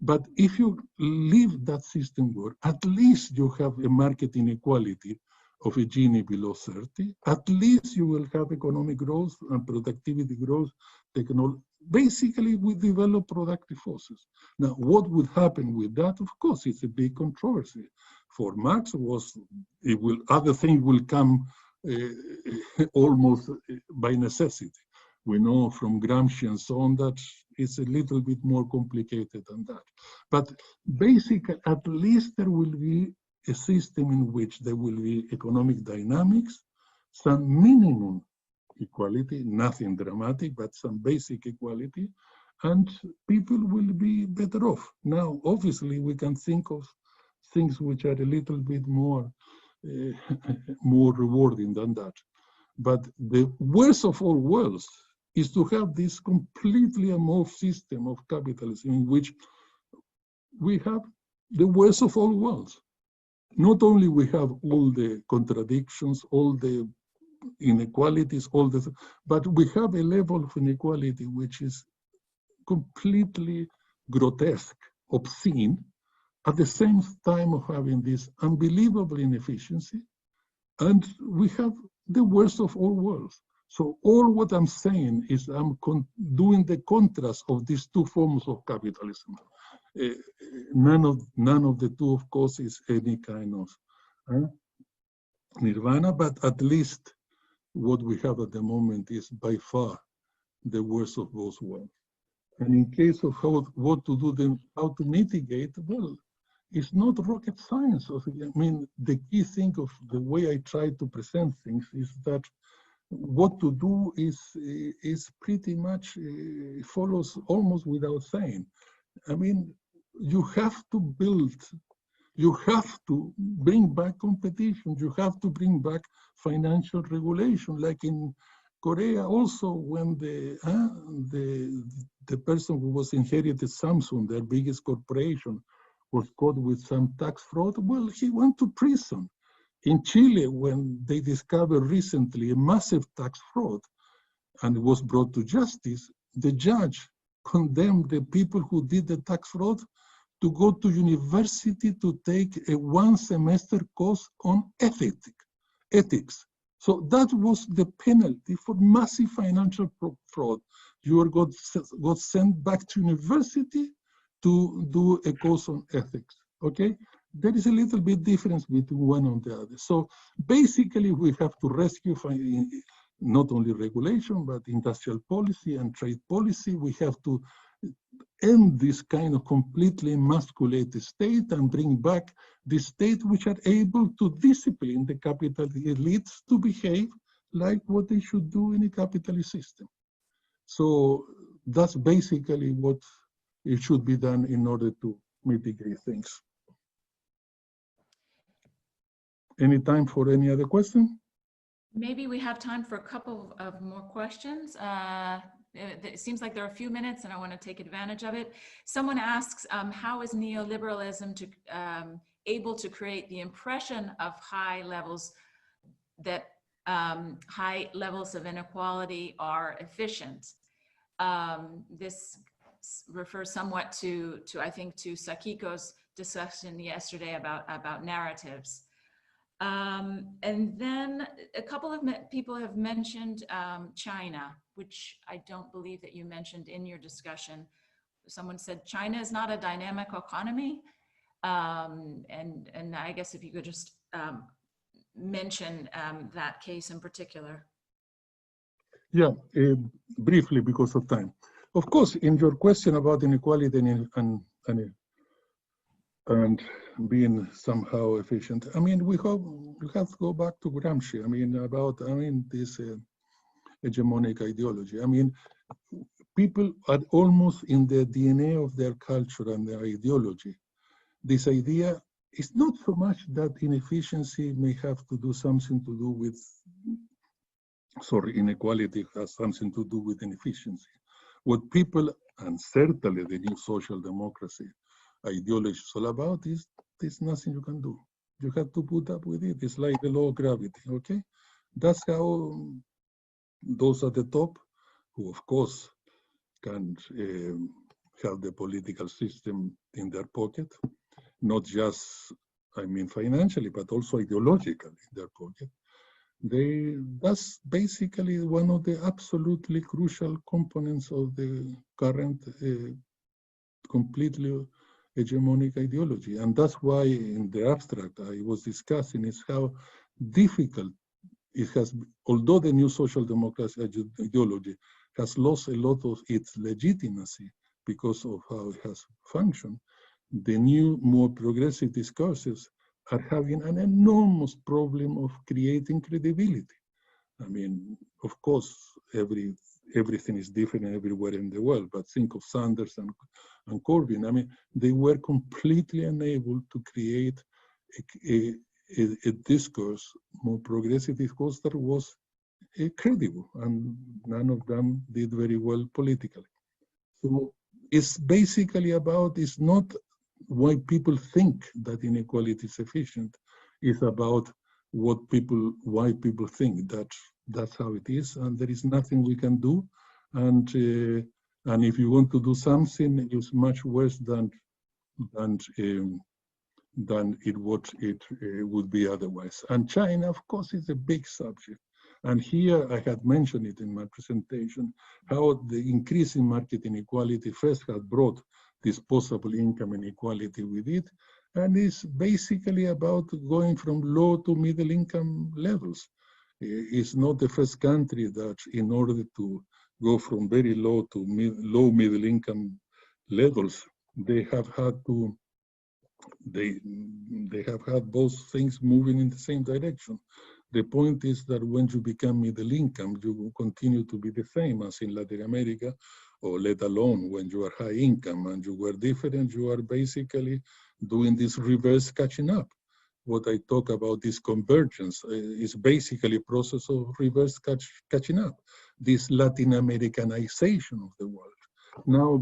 Speaker 2: But if you leave that system work, at least you have a market inequality of a Gini below 30. At least you will have economic growth and productivity growth. Basically, we develop productive forces. Now, what would happen with that? Of course, it's a big controversy. For Marx, other things will come almost by necessity. We know from Gramsci and so on that it's a little bit more complicated than that. But basically, at least there will be a system in which there will be economic dynamics, some minimum equality, nothing dramatic, but some basic equality, and people will be better off. Now, obviously, we can think of things which are a little bit more, more rewarding than that. But the worst of all worlds is to have this completely amorph system of capitalism in which we have the worst of all worlds. Not only we have all the contradictions, all the inequalities, but we have a level of inequality which is completely grotesque, obscene, at the same time of having this unbelievable inefficiency, and we have the worst of all worlds. So all what I'm saying is I'm doing the contrast of these two forms of capitalism. None of the two, of course, is any kind of nirvana, but at least what we have at the moment is by far the worst of both worlds. And in case of what to do, then how to mitigate, well, it's not rocket science. I mean, the key thing of the way I try to present things is that what to do is pretty much follows almost without saying. I mean, you have to build, you have to bring back competition, you have to bring back financial regulation, like in Korea also, when the person who was inherited Samsung, their biggest corporation, was caught with some tax fraud, well, he went to prison. In Chile, when they discovered recently a massive tax fraud and was brought to justice, the judge condemned the people who did the tax fraud to go to university to take a one-semester course on ethics. So that was the penalty for massive financial fraud. You got sent back to university to do a course on ethics, okay? There is a little bit difference between one and the other. So basically we have to rescue not only regulation, but industrial policy and trade policy. We have to end this kind of completely emasculated state and bring back the state which are able to discipline the capital elites to behave like what they should do in a capitalist system. So that's basically what it should be done in order to mitigate things. Any time for any other question?
Speaker 1: Maybe we have time for a couple of more questions. It seems like there are a few minutes and I want to take advantage of it. Someone asks, how is neoliberalism able to create the impression of high levels of inequality are efficient? This refers somewhat to I think, to Sakiko's discussion yesterday about narratives. And then a couple of people have mentioned China, which I don't believe that you mentioned in your discussion. Someone said China is not a dynamic economy. And I guess if you could just mention that case in particular.
Speaker 2: Yeah, briefly because of time. Of course, in your question about inequality and being somehow efficient, I mean, we have to go back to Gramsci. I mean, this hegemonic ideology. I mean, people are almost in the DNA of their culture and their ideology. This idea is not so much that inefficiency may have to do something to do with, inequality has something to do with inefficiency. What people, and certainly the new social democracy ideology is all about is there's nothing you can do. You have to put up with it. It's like the law of gravity, okay? That's how those at the top, who of course can have the political system in their pocket, not just, I mean, financially, but also ideologically in their pocket. That's basically one of the absolutely crucial components of the current completely hegemonic ideology. And that's why in the abstract I was discussing is how difficult it has, although the new social democracy ideology has lost a lot of its legitimacy because of how it has functioned, the new, more progressive discourses are having an enormous problem of creating credibility. I mean, of course, everything is different everywhere in the world, but think of Sanders and Corbyn. I mean, they were completely unable to create a discourse, more progressive discourse that was credible, and none of them did very well politically. So it's basically about, it's not why people think that inequality is efficient, it's about why people think that that's how it is, and there is nothing we can do. And if you want to do something, it's much worse than it would be otherwise. And China, of course, is a big subject. And here I had mentioned it in my presentation, how the increase in market inequality first had brought disposable income inequality with it. And it's basically about going from low to middle income levels. It's not the first country that, in order to go from very low to low middle income levels, they have had both things moving in the same direction. The point is that when you become middle income, you will continue to be the same as in Latin America or let alone when you are high income and you were different, you are basically doing this reverse catching up. What I talk about, this convergence, is basically a process of reverse catching up, this Latin Americanization of the world. Now,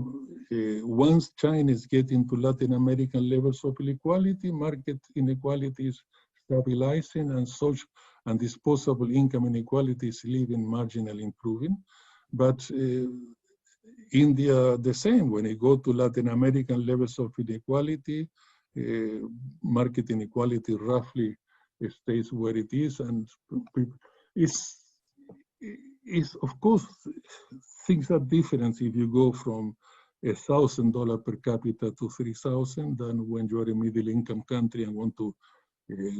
Speaker 2: once China is getting to Latin American levels of inequality, market inequality is stabilizing, and social and disposable income inequality is even marginally improving. But India, the same. When you go to Latin American levels of inequality, market inequality roughly stays where it is, and is of course things are different if you go from $1,000 per capita to 3,000 than when you are a middle income country and want to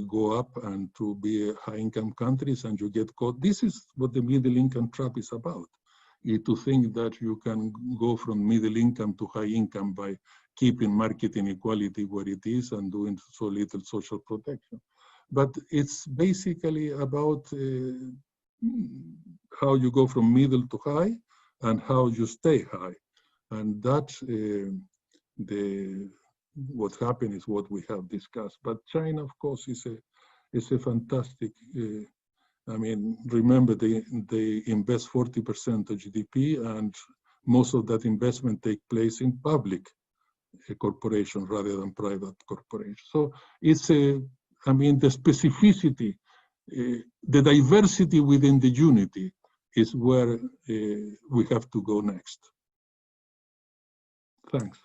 Speaker 2: go up and to be high income countries and you get caught. This is what the middle income trap is about. To think that you can go from middle income to high income by keeping market inequality where it is and doing so little social protection. But it's basically about how you go from middle to high and how you stay high. And that, what happened is what we have discussed. But China, of course, is a fantastic, I mean, remember they invest 40% of GDP, and most of that investment take place in public corporation rather than private corporation. So it's I mean, the specificity, the diversity within the unity is where we have to go next. Thanks.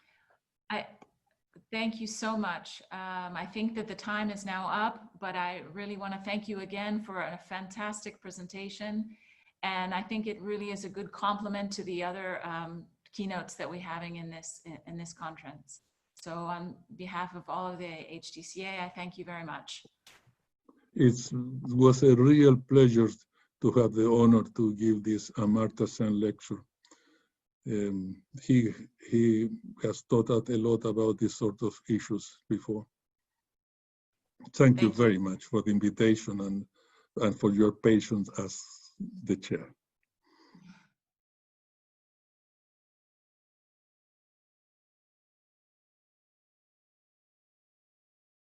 Speaker 1: Thank you so much. I think that the time is now up, but I really want to thank you again for a fantastic presentation. And I think it really is a good complement to the other keynotes that we're having in this conference. So on behalf of all of the HDCA, I thank you very much.
Speaker 2: It was a real pleasure to have the honor to give this Amartya Sen lecture. He has taught us a lot about these sort of issues before. Thank you very much for the invitation and for your patience as the chair.